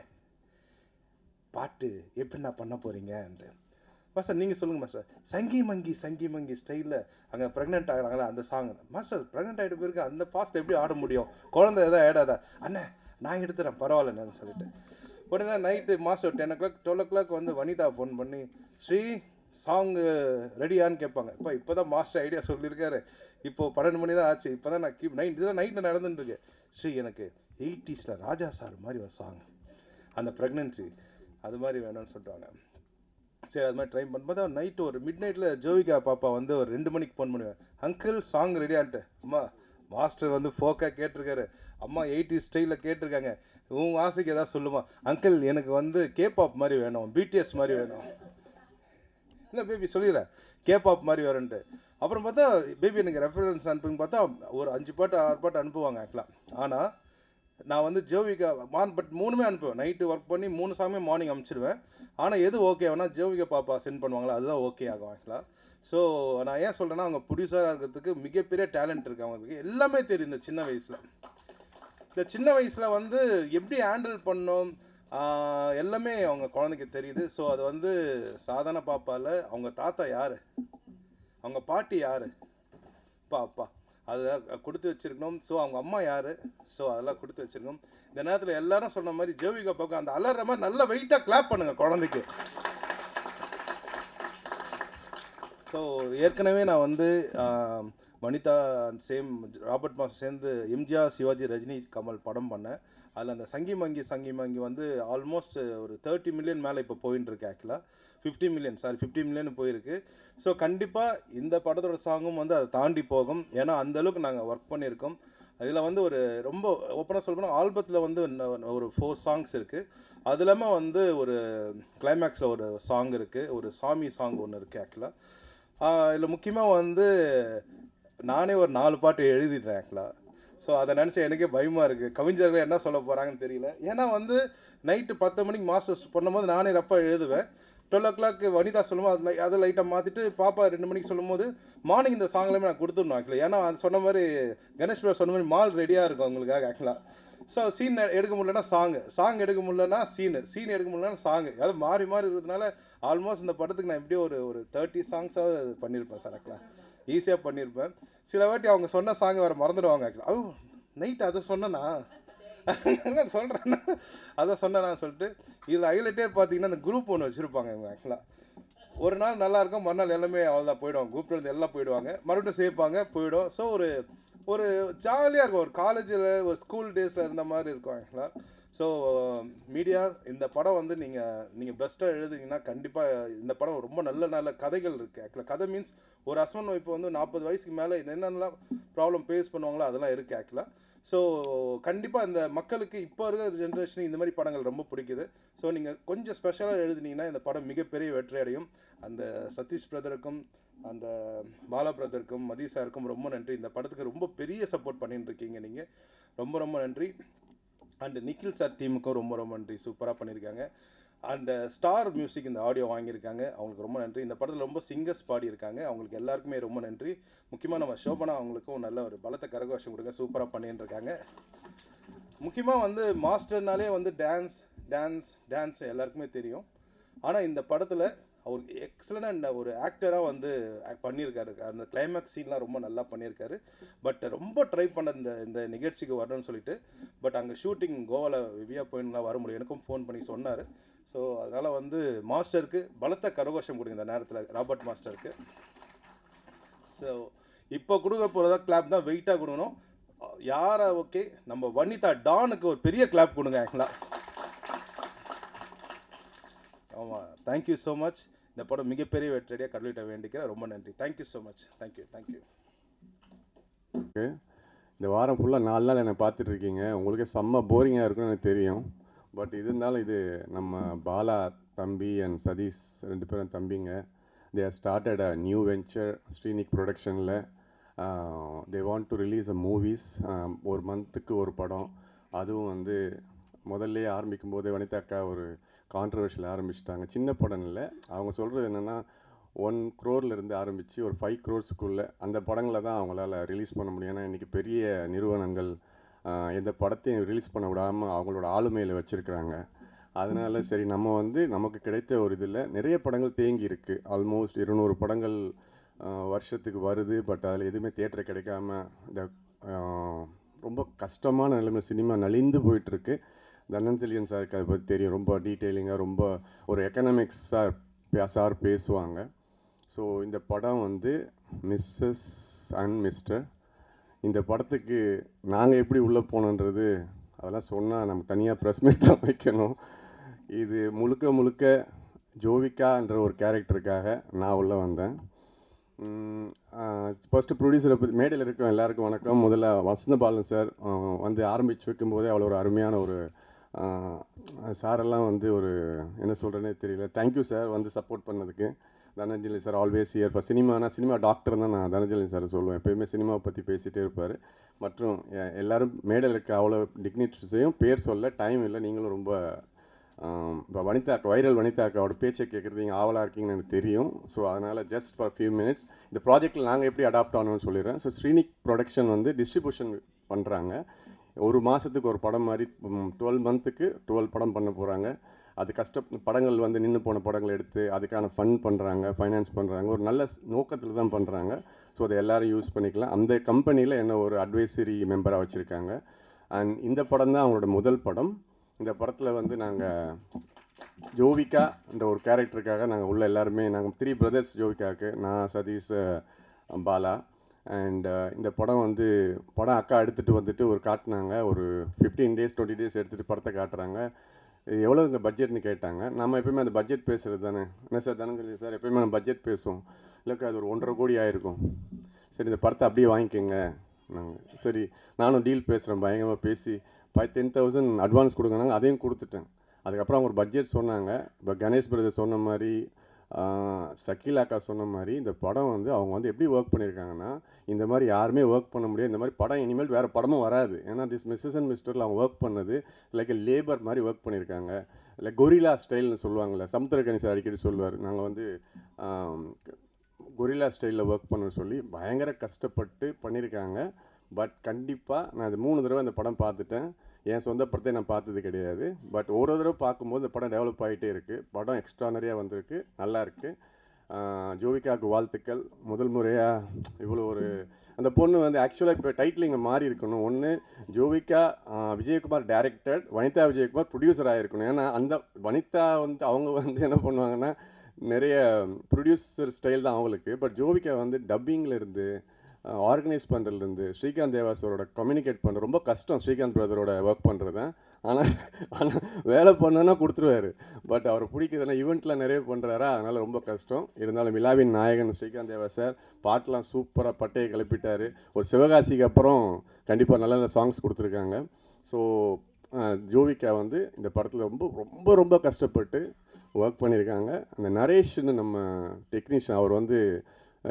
Speaker 6: பாட்டு எப்படிண்ணா பண்ண போகிறீங்கன்ட்டு. மாஸ்டர் நீங்கள் சொல்லுங்கள் மாஸ்டர். சங்கி மங்கி ஸ்டைலில் அங்கே ப்ரெக்னென்ட் ஆகிறாங்களா அந்த சாங். மாஸ்டர் ப்ரெக்னென்ட் ஆகிட்டு போயிருக்கு, அந்த ஃபாஸ்ட்டில் எப்படி ஆட முடியும், குழந்தை எதாவது ஆடாதா. அண்ணே நான் எடுத்துகிறேன் பரவாயில்லன்னு சொல்லிட்டு உடனே நைட்டு மாஸ்டர் 10 o'clock 12 o'clock வந்து வனிதா ஃபோன் பண்ணி, ஸ்ரீ சாங்கு ரெடியான்னு கேட்பாங்க. இப்போ தான் மாஸ்டர் ஐடியா சொல்லியிருக்காரு, இப்போது 12 மணி தான் ஆச்சு, இப்போ தான் நான் இதெல்லாம் நைட்டில் நடந்துட்டுருக்கு. ஸ்ரீ எனக்கு 80s ராஜா சார் மாதிரி ஒரு சாங், அந்த ப்ரெக்னென்சி அது மாதிரி வேணும்னு சொல்லிட்டாங்க. சரி அது மாதிரி ட்ரை பண்ணும்போது நைட்டு ஒரு மிட் நைட்டில் ஜோவிகா பாப்பா வந்து ஒரு 2 மணிக்கு ஃபோன் பண்ணுவேன், அங்கிள் சாங் ரெடியான்ட்டு. அம்மா மாஸ்டர் வந்து ஃபோக்காக கேட்டிருக்காரு, அம்மா 80s ஸ்டைலில் கேட்டிருக்காங்க, உங்கள் ஆசைக்கு எதாவது சொல்லுமா. அங்கிள் எனக்கு வந்து கேபாப் மாதிரி வேணும், பிடிஎஸ் மாதிரி வேணும். இல்லை பேபி சொல்லிடுறேன் கேபாப் மாதிரி வரேன்ட்டு. அப்புறம் பார்த்தா பேபி எனக்கு ரெஃபரன்ஸ் அனுப்புன்னு பார்த்தா ஒரு 5 பாட்டு 6 பாட்டு அனுப்புவாங்க ஆக்சுவலாக. ஆனால் நான் வந்து ஜோவிகா பட் 3மே அனுப்புவேன். நைட்டு ஒர்க் பண்ணி 3 சாங்குமே மார்னிங் அனுப்பிச்சிடுவேன். ஆனால் எது ஓகே வேணால் ஜோவிகா பாப்பா சென்ட் பண்ணுவாங்களா அதுதான் ஓகே ஆகும் ஆக்சுவலாக. ஸோ நான் ஏன் சொல்கிறேன்னா அவங்க ப்ரொடியூசராக இருக்கிறதுக்கு மிகப்பெரிய டேலண்ட் இருக்குது அவங்களுக்கு, எல்லாமே தெரியும். இந்த சின்ன வயசில் வந்து எப்படி ஹேண்டில் பண்ணோம் எல்லாமே அவங்க குழந்தைக்கு தெரியுது. ஸோ அது வந்து சாதாரண பாப்பாவில் அவங்க தாத்தா யார், அவங்க பாட்டி யார், அப்பா அதை கொடுத்து வச்சுருக்கணும். ஸோ அவங்க அம்மா யார், ஸோ அதெல்லாம் கொடுத்து வச்சுருக்கணும். இந்த நேரத்தில் எல்லாரும் சொன்ன மாதிரி ஜோவிகா பார்க்க அந்த அலற மாதிரி நல்ல வெயிட்டாக கிளாப் பண்ணுங்கள் குழந்தைக்கு. ஸோ ஏற்கனவே நான் வந்து வனிதா சேம் ராபர்ட் மாஸ்டர் சேர்ந்து எம்ஜிஆர், சிவாஜி, ரஜினி, கமல் படம் பண்ணேன். அதில் அந்த சங்கி மங்கி வந்து ஆல்மோஸ்ட் ஒரு 30 மில்லியன் மேலே இப்போ போயின்னு இருக்கு. ஆக்சுவலாக 50 மில்லியன் போயிருக்கு. ஸோ கண்டிப்பாக இந்த படத்தோட சாங்கும் வந்து அதை தாண்டி போகும். ஏன்னா அந்தளவுக்கு நாங்கள் ஒர்க் பண்ணியிருக்கோம். அதில் வந்து ஒரு ரொம்ப ஓப்பனாக சொல்லப்போனால் ஆல்பத்தில் வந்து ஒரு 4 சாங்ஸ் இருக்குது. அது இல்லாமல் வந்து ஒரு கிளைமேக்ஸில் ஒரு சாங் இருக்குது, ஒரு சாமி சாங் ஒன்று இருக்குது. ஆக்சுவலாக இதில் முக்கியமாக வந்து நானே ஒரு 4 பாட்டு எழுதிடுறேன் ஆக்சுவலாக. ஸோ அதை நினச்சா எனக்கே பயமாக இருக்குது, கவிஞர்கள் என்ன சொல்ல போகிறாங்கன்னு தெரியல. ஏன்னா வந்து நைட்டு 10 மணிக்கு மாஸ்டர்ஸ் பண்ணும்போது நானே ரப்பாக எழுதுவேன். 12 o'clock வனிதா சொல்லும்போது அதை லைட்டாக மாற்றிட்டு பாப்பா 2 மணிக்கு சொல்லும்போது மார்னிங் இந்த சாங்லேயுமே நான் கொடுத்துடணும் ஆக்சுவலாக. ஏன்னா அது சொன்ன மாதிரி கணேஷ் பேர் சொன்ன மாதிரி மால் ரெடியாக இருக்கும் அவங்களுக்காக ஆக்சுவலாக. ஸோ சீன் எடுக்க முடியலன்னா சாங் எடுக்க முடியலன்னா சீன் எடுக்க முடியலன்னா சாங், அதாவது மாறி இருக்கிறதுனால ஆல்மோஸ்ட் இந்த படத்துக்கு நான் எப்படியும் ஒரு 30 சாங்ஸாவது பண்ணியிருப்பேன் சார். ஆக்சுவலாக ஈஸியாக பண்ணியிருப்பேன். சில வாட்டி அவங்க சொன்ன சாங் வேறு மறந்துடுவாங்க ஆக்சுவலாக. நைட்டு அதை சொன்னேன்னா சொல்கிறேன்னா அதை சொன்னேன்னு சொல்லிட்டு. இதில் ஹைலைட்டே பார்த்தீங்கன்னா இந்த குரூப் ஒன்று வச்சுருப்பாங்க இவங்க. ஆக்சுவலாக ஒரு நாள் நல்லாயிருக்கும், மறுநாள் எல்லாமே அவ்வளோதான் போயிடுவாங்க, குரூப்லேருந்து எல்லாம் போயிடுவாங்க, மறுபடியும் சேர்ப்பாங்க போயிடும். ஸோ ஒரு ஜாலியாக இருக்கும், ஒரு காலேஜில் ஒரு ஸ்கூல் டேஸில் இருந்த மாதிரி இருக்கும் ஆக்சுவலாக. ஸோ மீடியா இந்த படம் வந்து நீங்கள் பெஸ்ட்டாக எழுதுனீங்கன்னா கண்டிப்பாக இந்த படம் ரொம்ப நல்ல கதைகள் இருக்குது. ஆக்சுவலாக கதை மீன்ஸ் ஒரு ஹஸ்பண்ட் ஒய்ஃப் வந்து 40 வயசுக்கு மேலே என்னென்னலாம் ப்ராப்ளம் ஃபேஸ் பண்ணுவாங்களோ அதெல்லாம் இருக்குது ஆக்சுவலாக. ஸோ கண்டிப்பாக இந்த மக்களுக்கு இப்போ இருக்கிற ஜென்ரேஷனுக்கு இந்த மாதிரி படங்கள் ரொம்ப பிடிக்குது. ஸோ நீங்கள் கொஞ்சம் ஸ்பெஷலாக எழுதுனீங்கன்னா இந்த படம் மிகப்பெரிய வெற்றி அடையும். அந்த சதீஷ் பிரதருக்கும் அந்த பாலா பிரதருக்கும் மதி சாருக்கும் ரொம்ப நன்றி. இந்த படத்துக்கு ரொம்ப பெரிய சப்போர்ட் பண்ணிட்டு இருக்கீங்க நீங்கள், ரொம்ப நன்றி. அண்டு நிக்கில் சார் டீமுக்கும் ரொம்ப நன்றி, சூப்பராக பண்ணியிருக்காங்க. அண்டு ஸ்டார் மியூசிக் இந்த ஆடியோ வாங்கியிருக்காங்க, அவங்களுக்கு ரொம்ப நன்றி. இந்த படத்தில் ரொம்ப சிங்கர்ஸ் பாடியிருக்காங்க, அவங்களுக்கு எல்லாருக்குமே ரொம்ப நன்றி. முக்கியமாக நம்ம சோபனா அவங்களுக்கும் நல்ல ஒரு பலத்த கரகோஷம் கொடுங்க, சூப்பராக பண்ணிட்டு இருக்காங்க. முக்கியமாக வந்து மாஸ்டர்னாலே வந்து டான்ஸ் எல்லாருக்குமே தெரியும். ஆனால் இந்த படத்தில் அவர் எக்ஸலண்ட் ஒரு ஆக்டராக வந்து பண்ணியிருக்காரு. அந்த கிளைமேக்ஸ் சீன்லாம் ரொம்ப நல்லா பண்ணியிருக்காரு. பட் ரொம்ப ட்ரை பண்ண இந்த நிகழ்ச்சிக்கு வரணும்னு சொல்லிட்டு, பட் அங்கே ஷூட்டிங் கோவாவில் விவியா போயின்லாம் வர முடியும், எனக்கும் ஃபோன் பண்ணி சொன்னார். ஸோ அதனால் வந்து மாஸ்டருக்கு பலத்த கரகோஷம் கொடுங்க இந்த நேரத்தில், ராபர்ட் மாஸ்டருக்கு. ஸோ இப்போ கொடுக்க போகிறதா கிளாப் தான் வெயிட்டாக கொடுக்கணும். யாரை ஓகே நம்ம வனிதா டானுக்கு ஒரு பெரிய கிளாப் கொடுங்க ஆக்சுவலாக. ஆமாம், தேங்க்யூ ஸோ மச். இந்த படம் மிகப்பெரிய வெற்றியடியாக கடலிட்ட வேண்டிக்கிறேன். ரொம்ப நன்றி. Thank you so much. Thank you.
Speaker 7: Okay, இந்த வாரம் ஃபுல்லாக 4 நாள் என்னை பார்த்துட்ருக்கீங்க. உங்களுக்கே செம்ம போரிங்காக இருக்குன்னு எனக்கு தெரியும். பட் இருந்தாலும் இது நம்ம பாலா தம்பி அண்ட் சதீஷ் 2 பேரும் தம்பிங்க. They are started a new venture Srinik ப்ரொடக்ஷனில். They want to release a movies. ஒரு மந்த்துக்கு ஒரு படம். அதுவும் வந்து முதல்லையே ஆரம்பிக்கும் போதே வனிதா அக்கா ஒரு கான்ட்ரவர்ஷியல் ஆரம்பிச்சிட்டாங்க. சின்ன படம் இல்லை, அவங்க சொல்கிறது என்னென்னா 1 crore ஆரம்பித்து ஒரு 5 crores அந்த படங்களை தான் அவங்களால ரிலீஸ் பண்ண முடியும். ஏன்னா இன்றைக்கி பெரிய நிறுவனங்கள் எந்த படத்தையும் ரிலீஸ் பண்ண விடாமல் அவங்களோட ஆளுமையில் வச்சுருக்கிறாங்க. அதனால் சரி நம்ம வந்து நமக்கு கிடைத்த ஒரு இதில் நிறைய படங்கள் தேங்கி இருக்குது. ஆல்மோஸ்ட் 200 படங்கள் வருஷத்துக்கு வருது. பட் அதில் எதுவுமே தியேட்டர் கிடைக்காம இந்த ரொம்ப கஷ்டமான நிலைமை சினிமா நலிந்து போயிட்டுருக்கு. தனஞ்செழியன் சாருக்கு அதை பற்றி தெரியும். ரொம்ப டீட்டெயிலிங்காக ரொம்ப ஒரு எக்கனாமிக்ஸாக சார் பேசுவாங்க. ஸோ இந்த படம் வந்து மிஸ்ஸஸ் அண்ட் மிஸ்டர். இந்த படத்துக்கு நாங்கள் எப்படி உள்ளே போனோன்றது அதெல்லாம் சொன்னால் நம்ம தனியாக ப்ரெஸ் மீட் தான் வைக்கணும். இது முழுக்க முழுக்க ஜோவிகான்ற ஒரு கேரக்டருக்காக நான் உள்ளே வந்தேன். ஃபஸ்ட்டு ப்ரொடியூசரை பற்றி மேடையில் இருக்க எல்லாருக்கும் வணக்கம். முதல்ல வசந்தபாலன் சார் வந்து ஆரம்பித்து வைக்கும்போதே அவ்வளோ ஒரு அருமையான ஒரு சாரெல்லாம் வந்து ஒரு என்ன சொல்கிறேனே தெரியல. தேங்க்யூ சார் வந்து சப்போர்ட் பண்ணதுக்கு. Dhananjali sir always here for cinema doctor தான் நான் தனஞ்சலி சார் சொல்லுவேன். எப்போயுமே சினிமாவை பற்றி பேசிகிட்டே இருப்பார். மற்றும் எல்லோரும் மேடையில் இருக்க அவ்வளோ டிக்னிட்டரிஸையும் பேர் சொல்ல டைம் இல்லை. நீங்களும் ரொம்ப இப்போ வைரல் வனிதாக்காவோட பேச்சை கேட்குறது நீங்கள் ஆவலாக இருக்கீங்கன்னு எனக்கு தெரியும். ஸோ அதனால் ஜஸ்ட் ஃபார் ஃபியூ மினிட்ஸ் இந்த ப்ராஜெக்டில் நாங்கள் எப்படி அடாப்ட் ஆகணும்னு சொல்லிடுறேன். ஸோ ஸ்ரீனிக் ப்ரொடக்ஷன் வந்து டிஸ்ட்ரிபியூஷன் பண்ணுறாங்க. ஒரு மாதத்துக்கு ஒரு படம் மாதிரி 12 மந்த்துக்கு 12 படம் பண்ண போகிறாங்க. அது படங்கள் வந்து நின்று போன படங்கள் எடுத்து அதுக்கான ஃபண்ட் பண்ணுறாங்க, ஃபைனான்ஸ் பண்ணுறாங்க. ஒரு நல்ல நோக்கத்தில் தான் பண்ணுறாங்க. ஸோ அதை எல்லோரும் யூஸ் பண்ணிக்கலாம். அந்த கம்பெனியில் என்ன ஒரு அட்வைசரி மெம்பராக வச்சுருக்காங்க. அண்ட் இந்த படம் தான் அவங்களோட முதல் படம். இந்த படத்தில் வந்து நாங்கள் ஜோவிகா இந்த ஒரு கேரக்டருக்காக நாங்கள் உள்ள எல்லாருமே நாங்கள் 3 brothers ஜோவிகாவுக்கு. நான், சதீஷ், பாலா. அண்ட் இந்த படம் வந்து அக்கா எடுத்துகிட்டு வந்துட்டு ஒரு காட்டினாங்க. ஒரு 15 days 20 days எடுத்துகிட்டு படத்தை காட்டுறாங்க. எவ்வளோ இந்த பட்ஜெட்னு கேட்டாங்க. நம்ம எப்போயுமே அந்த பட்ஜெட் பேசுகிறது தானே. என்ன சார் தனஞ்சலி சார் எப்போயுமே நம்ம பட்ஜெட் பேசுவோம். இல்லைக்கா அது ஒரு 1.5 கோடி ஆகிருக்கும். சரி இந்த படத்தை அப்படியே வாங்கிக்கோங்க நாங்கள். சரி நானும் டீல் பேசுகிறேன். பயங்கரமாக பேசி 10,000 அட்வான்ஸ் கொடுங்கனாங்க. அதையும் கொடுத்துட்டேன். அதுக்கப்புறம் அவங்க ஒரு பட்ஜெட் சொன்னாங்க. இப்போ கணேஷ் பிரதர் சொன்ன மாதிரி, ஷக்கீல் அக்கா சொன்ன மாதிரி இந்த படம் வந்து அவங்க வந்து எப்படி ஒர்க் பண்ணியிருக்காங்கன்னா இந்த மாதிரி யாருமே ஒர்க் பண்ண முடியாது. இந்த மாதிரி படம் இனிமேல் வேறு படமும் வராது. ஏன்னா திஸ் மிஸ்ஸஸ் அண்ட் மிஸ்டரில் அவங்க ஒர்க் பண்ணது லைக் லேபர் மாதிரி ஒர்க் பண்ணியிருக்காங்க. இல்லை கொரில்லா ஸ்டைல்னு சொல்லுவாங்கள்ல, சமுத்திரக்கனி சார் அடிக்கடி சொல்லுவார். நாங்கள் வந்து கொரில்லா ஸ்டைலில் ஒர்க் பண்ண சொல்லி பயங்கர கஷ்டப்பட்டு பண்ணியிருக்காங்க. பட் கண்டிப்பாக நான் இது 3 தடவை அந்த படம் பார்த்துட்டேன். என் சொந்த படத்தை நான் பார்த்தது கிடையாது. பட் ஒரு தடவை பார்க்கும்போது இந்த படம் டெவலப் ஆகிட்டே இருக்குது. படம் எக்ஸ்ட்ரானரியாக வந்திருக்கு, நல்லா இருக்குது. ஜோவிகாவுக்கு வாழ்த்துக்கள். முதல் முறையாக இவ்வளோ ஒரு அந்த பொண்ணு வந்து ஆக்சுவலாக இப்போ டைட்டில் இங்கே மாறி இருக்கணும். ஒன்று ஜோவிகா விஜயகுமார் டைரக்டர், வனிதா விஜயகுமார் ப்ரொடியூசர் ஆகிருக்கணும். ஏன்னா அந்த வனிதா வந்து அவங்க வந்து என்ன பண்ணுவாங்கன்னா நிறைய ப்ரொடியூசர் ஸ்டைல் தான் அவங்களுக்கு. பட் ஜோவிகா வந்து டப்பிங்கில் இருந்து ஆர்கனைஸ் பண்ணுறதுலேருந்து ஸ்ரீகாந்த் தேவாசரோட கம்யூனிகேட் பண்ணுற ரொம்ப கஷ்டம். ஸ்ரீகாந்த் பிரதரோட ஒர்க் பண்ணுறது ஆனால் வேலை பண்ணனா கொடுத்துருவாரு. பட் அவர் பிடிக்குதுன்னா ஈவெண்ட்டில் நிறைய பண்ணுறாரா, அதனால் ரொம்ப கஷ்டம். இருந்தாலும் விழாவின் நாயகன் ஸ்ரீகாந்த் தேவா சார் பாட்டெலாம் சூப்பராக பட்டையை கிளப்பிட்டார். ஒரு சிவகாசிக்கு அப்புறம் கண்டிப்பாக நல்ல நல்ல சாங்ஸ் கொடுத்துருக்காங்க. ஸோ ஜோவிகா வந்து இந்த படத்தில் ரொம்ப ரொம்ப ரொம்ப கஷ்டப்பட்டு ஒர்க் பண்ணியிருக்காங்க. அந்த நரேஷ்னு நம்ம டெக்னீஷியன் அவர் வந்து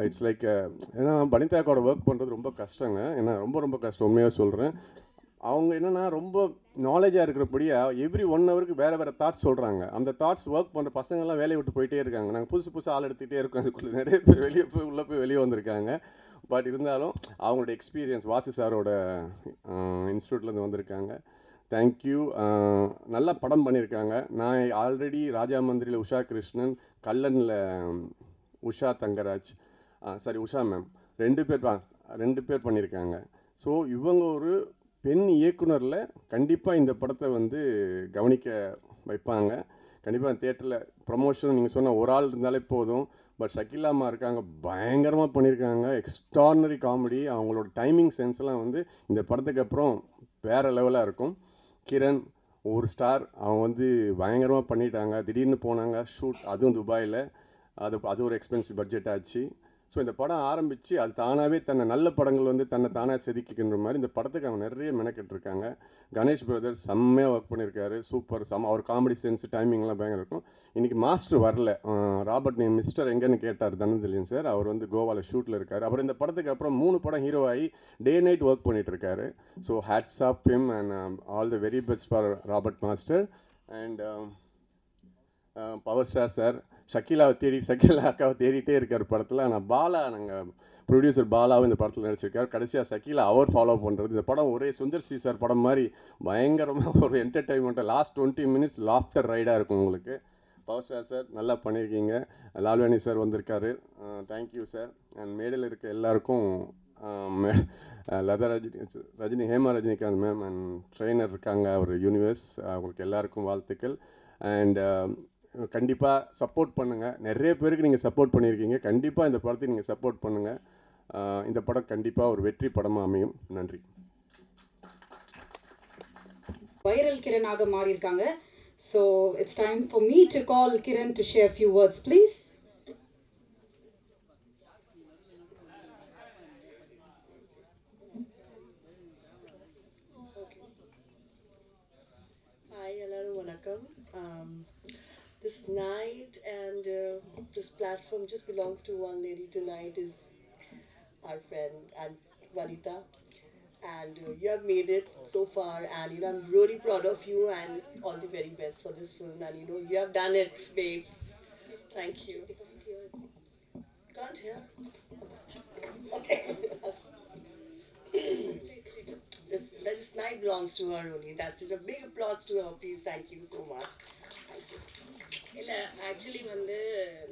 Speaker 7: இட்ஸ் லைக் ஏன்னா வனிதாக்கோட ஒர்க் பண்ணுறது ரொம்ப கஷ்டங்க. ஏன்னா ரொம்ப ரொம்ப கஷ்டம், உண்மையாக சொல்கிறேன். அவங்க என்னென்னா ரொம்ப நாலேஜாக இருக்கிறபடியாக எவ்ரி 1 ஹவருக்கு வேறு தாட்ஸ் சொல்கிறாங்க. அந்த தாட்ஸ் ஒர்க் பண்ணுற பசங்கள்லாம் வேலையை விட்டு போயிட்டே இருக்காங்க. நாங்கள் புதுசு ஆள் எடுத்துகிட்டே இருக்கோம். அதுக்குள்ளே நிறைய பேர் உள்ளே போய் வெளியே வந்திருக்காங்க. பட் இருந்தாலும் அவங்களோட எக்ஸ்பீரியன்ஸ் வாசி சாரோட இன்ஸ்டியூட்லேருந்து வந்திருக்காங்க. தேங்க்யூ. நல்லா படம் பண்ணியிருக்காங்க. நான் ஆல்ரெடி ராஜா மந்திரியில் உஷா கிருஷ்ணன், கல்லனில் உஷா தங்கராஜ், உஷா மேம் 2 பேர் பண்ணியிருக்காங்க. ஸோ இவங்க ஒரு பெண் இயக்குனரில் கண்டிப்பாக இந்த படத்தை வந்து கவனிக்க வைப்பாங்க. கண்டிப்பாக தியேட்டரில் ப்ரமோஷன் நீங்கள் சொன்ன ஒரு ஆள் இருந்தாலே போதும். பட் ஷக்கீலாமா இருக்காங்க, பயங்கரமாக பண்ணியிருக்காங்க. Extraordinary comedy. அவங்களோட டைமிங் சென்ஸ்லாம் வந்து இந்த படத்துக்கு அப்புறம் வேறு லெவலாக இருக்கும். கிரண் ஒரு ஸ்டார், அவங்க வந்து பயங்கரமாக பண்ணிட்டாங்க. திடீர்னு போனாங்க ஷூட், அதுவும் துபாயில். அது ஒரு எக்ஸ்பென்சிவ் பட்ஜெட் ஆச்சு. ஸோ இந்த படம் ஆரம்பித்து அது தானாகவே தன்னை நல்ல படங்கள் வந்து தன்னை தானாக செதுக்கிக்கின்ற மாதிரி இந்த படத்துக்கு அவங்க நிறைய மெனக்கெட்டுருக்காங்க. கணேஷ் பிரதர் செம்மையாக ஒர்க் பண்ணியிருக்காரு. சூப்பர் அவர் காமெடி சென்ஸ் டைமிங்லாம் பயங்கர இருக்கும். இன்றைக்கி மாஸ்டர் வரல. ராபர்ட் மிஸ்டர் எங்கன்னு கேட்டார் தனஞ்சலியன் சார். அவர் வந்து கோவாவில் ஷூட்டில் இருக்கார். அவர் இந்த படத்துக்கு அப்புறம் 3 படம் ஹீரோ ஆகி டே நைட் ஒர்க் பண்ணிகிட்ருக்காரு. So hats off him and all the very best for Robert master. And power star sir Shakeela அக்காவை தேடிட்டே இருக்கார் படத்தில். ஆனால் பாலா, நாங்கள் ப்ரொடியூசர் பாலாவும் இந்த படத்தில் நடிச்சிருக்கார். கடைசியாக ஷக்கீலா அவர் ஃபாலோ பண்ணுறது. இந்த படம் ஒரே சுந்தர் சி சார் படம் மாதிரி பயங்கரமாக ஒரு என்டர்டெயின்மெண்ட்டாக லாஸ்ட் 20 minutes லாஃப்டர் ரைடாக இருக்கும் உங்களுக்கு. பவர் ஸ்டார் சார் நல்லா பண்ணியிருக்கீங்க. லால்வாணி சார் வந்திருக்காரு, தேங்க்யூ சார். அண்ட் மேடையில் இருக்க எல்லாருக்கும் Latha Rajini Hema Rajinikanth ma'am and trainer இருக்காங்க ஒரு யூனிவர்ஸ், அவங்களுக்கு எல்லாருக்கும் வாழ்த்துக்கள். அண்ட் கண்டிப்பாக சப்போர்ட் பண்ணுங்கள். நிறைய பேருக்கு நீங்கள் சப்போர்ட் பண்ணியிருக்கீங்க. கண்டிப்பாக இந்த படத்தை நீங்கள் சப்போர்ட் பண்ணுங்கள். இந்த படம் கண்டிப்பாக ஒரு வெற்றி படமாக அமையும். நன்றி.
Speaker 2: வைரல் கிரணாக மாறி இருக்காங்க. So it's time for me to call Kiran to share a few words, please.
Speaker 8: Hi, hello, vanakkam. This night and this platform just belongs to one lady tonight, is our friend and Vanita. And you have made it so far, and I'm really proud of you, and all the very best for this film. And you have done it, babes. Thank you. Can't hear. Okay. This night belongs to her only. That's it. A big applause to her, please. Thank you so much. Thank you.
Speaker 9: இல்லை actually வந்து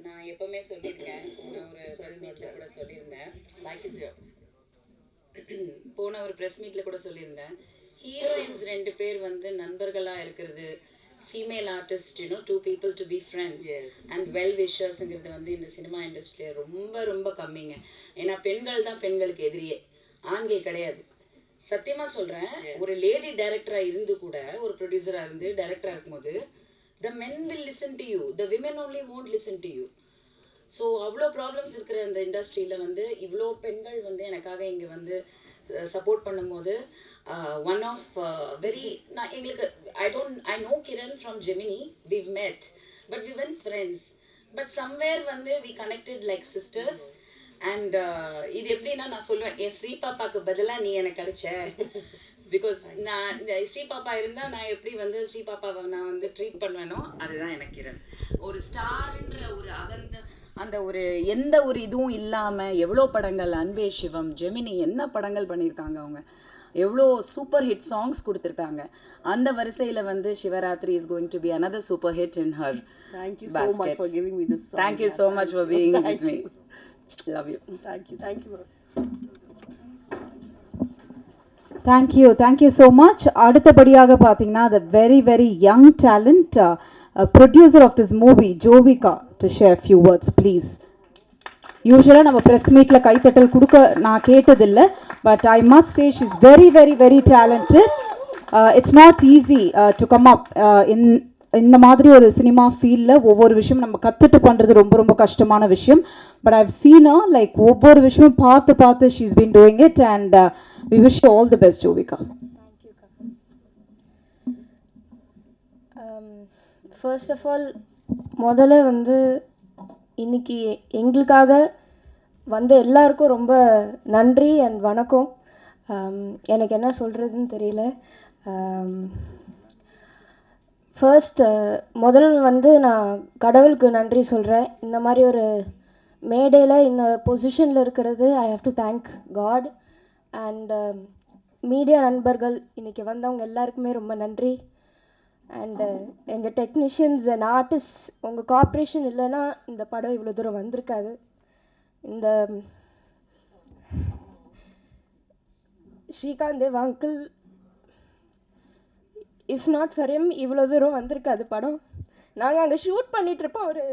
Speaker 9: நான் எப்போவுமே சொல்லியிருக்கேன், நான் ஒரு press மீட்டில் கூட சொல்லியிருந்தேன்,
Speaker 8: Mike is here.
Speaker 9: போன ஒரு ப்ரெஸ் மீட்டில் கூட சொல்லியிருந்தேன், ஹீரோயின்ஸ் 2 பேர் வந்து நண்பர்களாக இருக்கிறது, female artist 2 people to be friends and well விஷர்ஸுங்கிறது வந்து இந்த சினிமா இண்டஸ்ட்ரியில் ரொம்ப ரொம்ப கம்மிங்க. ஏன்னா பெண்கள் தான் பெண்களுக்கு எதிரியே, ஆண்கள் கிடையாது. சத்தியமாக சொல்கிறேன், ஒரு லேடி டைரக்டராக இருந்து கூட, ஒரு ப்ரொடியூசராக இருந்து டைரக்டராக இருக்கும்போது the men will listen to you, the women only won't listen to you. So அவ்வளோ ப்ராப்ளம்ஸ் இருக்கிற அந்த இண்டஸ்ட்ரியில் வந்து இவ்வளோ பெண்கள் வந்து எனக்காக இங்கே வந்து சப்போர்ட் பண்ணும்போது ஒன் ஆஃப் வெரி நான் எங்களுக்கு I know Kiran from Gemini, we've met but we weren't friends, but somewhere வந்து we connected like sisters. And இது எப்படின்னா நான் சொல்லுவேன், என் ஸ்ரீ பாப்பாவுக்கு பதிலாக நீ எனக்கு கிடைச்ச. பிகாஸ் நான் இந்த ஸ்ரீ பாப்பா இருந்தால் நான் எப்படி வந்து ஸ்ரீ பாப்பாவை நான் வந்து ட்ரீட் பண்ணுவேனோ அதுதான் எனக்கு கிரண். ஒரு ஸ்டார்ன்ற ஒரு அந்த ஒரு எந்த ஒரு இதுவும் இல்லாமல் எவ்வளோ படங்கள், அன்பே சிவம், ஜெமினி என்ன படங்கள் பண்ணியிருக்காங்க அவங்க, எவ்வளோ சூப்பர் ஹிட் சாங்ஸ் கொடுத்துருக்காங்க. அந்த வரிசையில் வந்து Shivaratri is going to be another super hit in her.
Speaker 8: Thank you so much for giving me this song.
Speaker 9: Thank you so much for being with me. Love you.
Speaker 8: Thank you.
Speaker 2: Thank you so much. அடுத்தபடியாக பார்த்தீங்கன்னா the very very young talent producer of this movie Jovika to share a few words, please. யூஸ்வலாக நம்ம press மீட்டில் கைத்தட்டல் கொடுக்க நான் கேட்டதில்லை, but I must say she is very very very talented. It's not easy to come up இந்த மாதிரி ஒரு சினிமா ஃபீல்டில் ஒவ்வொரு விஷயம் நம்ம கற்றுட்டு பண்ணுறது ரொம்ப ரொம்ப கஷ்டமான விஷயம். But I've seen her like ஒவ்வொரு விஷயமும் பார்த்து she is been doing it and we wish you all the best Jovika.
Speaker 10: First of all முதல்ல வந்து இன்றைக்கி எங்களுக்காக வந்த எல்லாருக்கும் ரொம்ப நன்றி அண்ட் வணக்கம். எனக்கு என்ன சொல்கிறதுன்னு தெரியல. ஃபர்ஸ்ட் முதல் வந்து நான் கடவுளுக்கு நன்றி சொல்கிறேன். இந்த மாதிரி ஒரு மேடையில் இந்த பொசிஷனில் இருக்கிறது I have to thank God. And media நண்பர்கள் இன்றைக்கி வந்தவங்க எல்லாருக்குமே ரொம்ப நன்றி. அண்டு எங்கள் டெக்னீஷியன்ஸ் அண்ட் ஆர்டிஸ்ட், உங்கள் கோஆப்ரேஷன் இல்லைன்னா இந்த படம் இவ்வளோ தூரம் வந்திருக்காது. இந்த Srikanth Dev uncle, if not for him இவ்வளோ தூரம் வந்திருக்காது படம். நாங்கள் அங்கே ஷூட் பண்ணிகிட்ருப்போம், ஒரு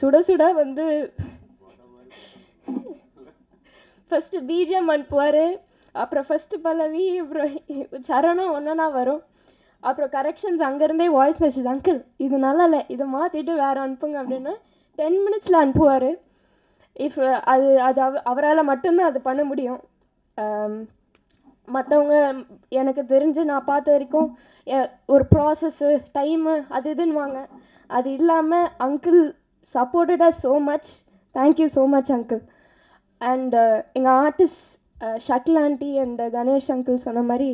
Speaker 10: சுட சுட வந்து ஃபஸ்ட்டு பிஜிஎம் அனுப்புவார், அப்புறம் ஃபஸ்ட்டு பல்லவி, அப்புறம் சரணம் ஒன்றா வரும், அப்புறம் கரெக்ஷன்ஸ் அங்கேருந்தே வாய்ஸ் மெசேஜ், அங்கிள் இது நல்லா இல்லை, இதை மாற்றிட்டு வேறு அனுப்புங்க அப்படின்னு 10 minutes அனுப்புவார். இஃப் அது அது அவரால் மட்டும்தான் அது பண்ண முடியும். மற்றவங்க எனக்கு தெரிஞ்சு நான் பார்த்த வரைக்கும் ஒரு ப்ராசஸ்ஸு டைமு அது இதுன்னுவாங்க. அது இல்லாமல் uncle supported us so much. Thank you so much uncle. And எங்கள் artist Shakeel aunty and Ganesh uncle சொன்ன மாதிரி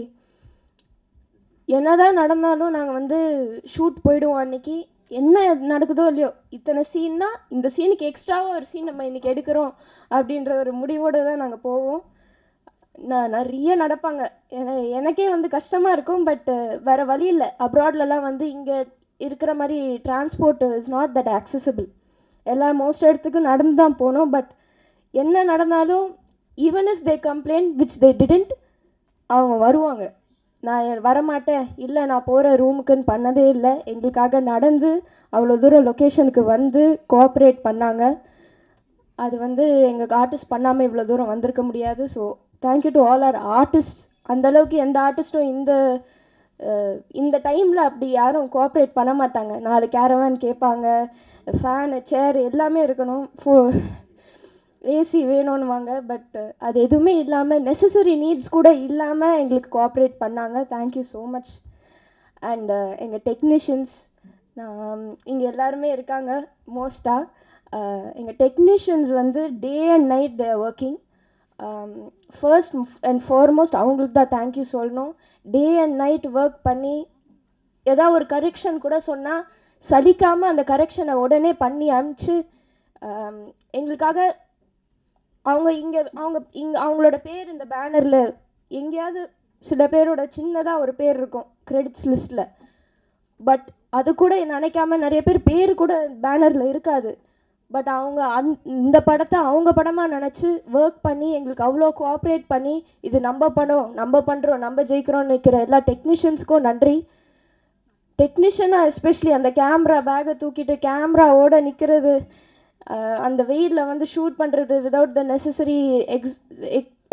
Speaker 10: என்ன தான் நடந்தாலும் நாங்கள் வந்து ஷூட் போயிடுவோம். அன்றைக்கி என்ன நடக்குதோ இல்லையோ இத்தனை சீன்னா இந்த சீனுக்கு எக்ஸ்ட்ராவாக ஒரு சீன் நம்ம இன்றைக்கி எடுக்கிறோம் அப்படின்ற ஒரு முடிவோடு தான் நாங்கள் போவோம். நிறைய நடப்பாங்க. எனக்கே வந்து கஷ்டமாக இருக்கும். பட்டு வேறு வழி இல்லை. அப்ராட்லலாம் வந்து இங்கே இருக்கிற மாதிரி transport is not that accessible. Most இடத்துக்கும் நடந்து தான் போனோம். பட் என்ன நடந்தாலும் even if they complaint which they didn't, அவங்க வருவாங்க. நான் வரமாட்டேன், இல்லை நான் போகிற ரூமுக்குன்னு பண்ணதே இல்லை. எங்களுக்காக நடந்து அவ்வளோ தூரம் லொக்கேஷனுக்கு வந்து கோஆப்ரேட் பண்ணாங்க. அது வந்து எங்கள் ஆர்டிஸ்ட் பண்ணாமல் இவ்வளோ தூரம் வந்திருக்க முடியாது. So thank you to all our artist. அந்தளவுக்கு எந்த ஆர்டிஸ்ட்டும் இந்த டைமில் அப்படி யாரும் கோஆப்ரேட் பண்ண மாட்டாங்க. 4 கேரவான் கேட்பாங்க, ஃபேனு சேர் எல்லாமே இருக்கணும், ஏசி வேணும்னுவாங்க. பட் அது எதுவுமே இல்லாமல், நெசசரி நீட்ஸ் கூட இல்லாமல் எங்களுக்கு கோஆப்ரேட் பண்ணாங்க. Thank you so much. அண்ட் எங்கள் டெக்னீஷியன்ஸ், இங்கே எல்லாருமே இருக்காங்க. மோஸ்ட்டாக எங்கள் டெக்னீஷியன்ஸ் வந்து day and night they are working. First and foremost அவங்களுக்கு தான் தேங்க்யூ சொல்லணும். டே அண்ட் நைட் ஒர்க் பண்ணி ஏதாவது ஒரு கரெக்ஷன் கூட சொன்னால் சலிக்காமல் அந்த கரெக்ஷனை உடனே பண்ணி அனுப்பிச்சு எங்களுக்காக அவங்களோட பேர் இந்த பேனரில் எங்கேயாவது சில பேரோட சின்னதாக ஒரு பேர் இருக்கும் கிரெடிட்ஸ் லிஸ்ட்டில். பட் அது கூட நினைக்காம நிறைய பேர் கூட பேனரில் இருக்காது. பட் அவங்க இந்த படத்தை அவங்க படமாக நினச்சி ஒர்க் பண்ணி எங்களுக்கு அவ்வளோ கோஆப்ரேட் பண்ணி இது நம்ம படம், நம்ம பண்ணுறோம், நம்ம ஜெயிக்கிறோன்னு நிற்கிற எல்லா டெக்னீஷியன்ஸ்க்கும் நன்றி. டெக்னீஷியனாக எஸ்பெஷலி அந்த கேமரா பேக்கை தூக்கிட்டு கேமராவோட நிற்கிறது, அந்த வெயிலில் வந்து ஷூட் பண்ணுறது without the necessary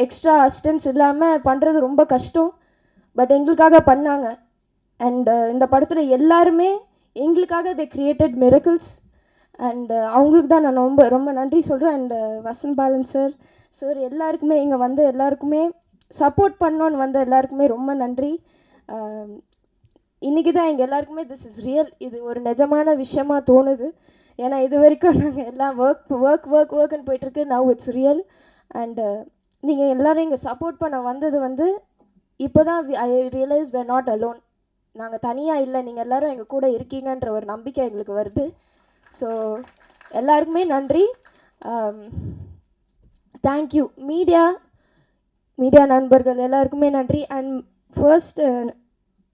Speaker 10: extra assistance இல்லாமல் பண்ணுறது ரொம்ப கஷ்டம். பட் எங்களுக்காக பண்ணாங்க. அண்ட் இந்த படத்தில் எல்லாருமே எங்களுக்காக தே கிரியேட்டட் மிரக்கிள்ஸ். அண்ட் அவங்களுக்கு தான் நான் ரொம்ப ரொம்ப நன்றி சொல்கிறேன். அண்ட் வசந்த் பாலன் சார் எல்லாருக்குமே, இங்கே வந்து எல்லாருக்குமே சப்போர்ட் பண்ணோன்னு வந்த எல்லாருக்குமே ரொம்ப நன்றி. இன்றைக்கி தான் எங்கள் எல்லாருக்குமே திஸ் இஸ் ரியல், இது ஒரு நிஜமான விஷயமாக தோணுது. ஏன்னா இது வரைக்கும் நாங்கள் எல்லாம் ஒர்க்குன்னு போயிட்டுருக்கு. Now it's real. அண்டு நீங்கள் எல்லோரும் இங்கே சப்போர்ட் பண்ண வந்தது வந்து இப்போ தான் ஐ realise we are not alone. நாங்கள் தனியாக இல்லை, நீங்கள் எல்லோரும் எங்கள் கூட இருக்கீங்கன்ற ஒரு நம்பிக்கை எங்களுக்கு வருது. ஸோ எல்லாருக்குமே நன்றி. தேங்க்யூ மீடியா நண்பர்கள் எல்லாருக்குமே நன்றி. அண்ட் ஃபர்ஸ்ட்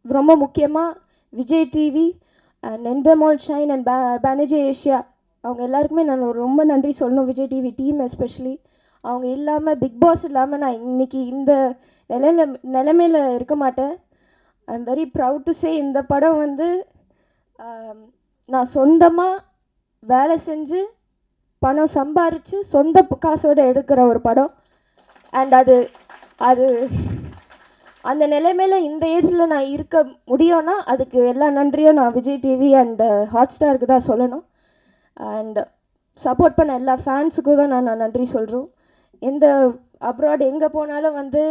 Speaker 10: ரொம்ப முக்கியமாக Vijay TV and Endemol Shine and Banijay Asia அவங்க எல்லாருக்குமே நான் ரொம்ப நன்றி சொல்லணும். விஜய் டிவி டீம் எஸ்பெஷலி அவங்க இல்லாமல், பிக் பாஸ் இல்லாமல் நான் இன்றைக்கி இந்த நிலைமையில் இருக்க மாட்டேன். I am very proud to say இந்த படம் வந்து நான் சொந்தமாக வேலை செஞ்சு பணம் சம்பாரித்து சொந்த காசோடு எடுக்கிற ஒரு படம். அண்ட் அது அந்த நிலைமையில் இந்த ஏஜில் நான் இருக்க முடியும்னா அதுக்கு எல்லா நன்றியும் நான் விஜய் டிவி அண்ட் ஹாட்ஸ்டாருக்கு தான் சொல்லணும். அண்ட் சப்போர்ட் பண்ண எல்லா ஃபேன்ஸுக்கும் தான் நான் நன்றி சொல்கிறோம். எந்த அப்ராட் எங்கே போனாலும் வந்து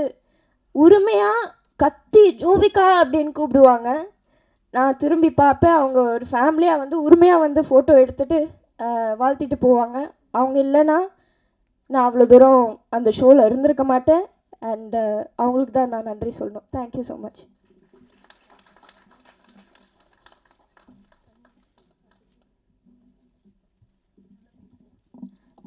Speaker 10: உரிமையாக கத்தி ஜோவிகா அப்படின்னு கூப்பிடுவாங்க. நான் திரும்பி பார்ப்பேன், அவங்க ஒரு ஃபேமிலியாக வந்து உரிமையாக வந்து ஃபோட்டோ எடுத்துகிட்டு வாழ்த்திட்டு போவாங்க. அவங்க இல்லைன்னா நான் அவ்வளோ தூரம் அந்த ஷோவில் இருந்திருக்க மாட்டேன். அண்ட் அவங்களுக்கு தான் நான் நன்றி சொல்லணும். Thank you so much.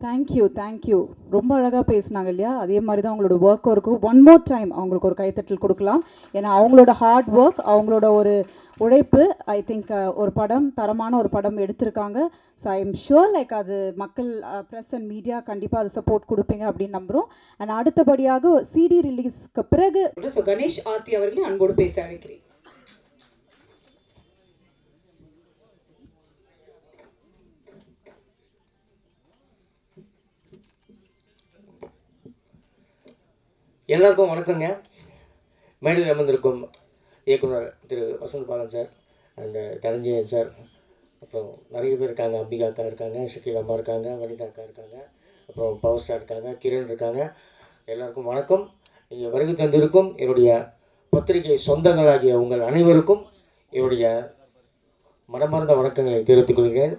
Speaker 11: தேங்க்யூ ரொம்ப அழகாக பேசினாங்க இல்லையா? அதே மாதிரி தான் அவங்களோட ஒர்க்கும் இருக்கும். ஒன் மோர் டைம் அவங்களுக்கு ஒரு கைத்தட்டல் கொடுக்கலாம். ஏன்னா அவங்களோட ஹார்ட் ஒர்க், அவங்களோட ஒரு உழைப்பு, ஐ திங்க் ஒரு படம், தரமான ஒரு படம் எடுத்திருக்காங்க. So I am sure like அது மக்கள், ப்ரெஸ் அண்ட் மீடியா கண்டிப்பாக அது சப்போர்ட் கொடுப்பீங்க அப்படின்னு நம்புகிறோம். அண்ட் அடுத்தபடியாக சிடி ரிலீஸ்க்கு பிறகு
Speaker 2: கணேஷ் ஆர்த்தி அவர்களே அன்போடு பேச அழைக்கிறேன்.
Speaker 12: எல்லாருக்கும் வணக்கங்க. மேடையில் அமர்ந்திருக்கும் இயக்குனர் திரு Vasanth Balan sir and Dhananjayan sir, அப்புறம் நிறைய பேர் இருக்காங்க. அம்பிகா அக்கா இருக்காங்க, ஷக்கீல் அம்மா இருக்காங்க, வனிதா அக்கா இருக்காங்க, அப்புறம் பவர் ஸ்டார் இருக்காங்க, கிரண் இருக்காங்க. எல்லாருக்கும் வணக்கம். இங்கே வருகை தந்திருக்கும் என்னுடைய பத்திரிகை சொந்தங்களாகிய உங்கள் அனைவருக்கும் என்னுடைய மனமார்ந்த வணக்கங்களை தெரிவித்துக் கொள்கிறேன்.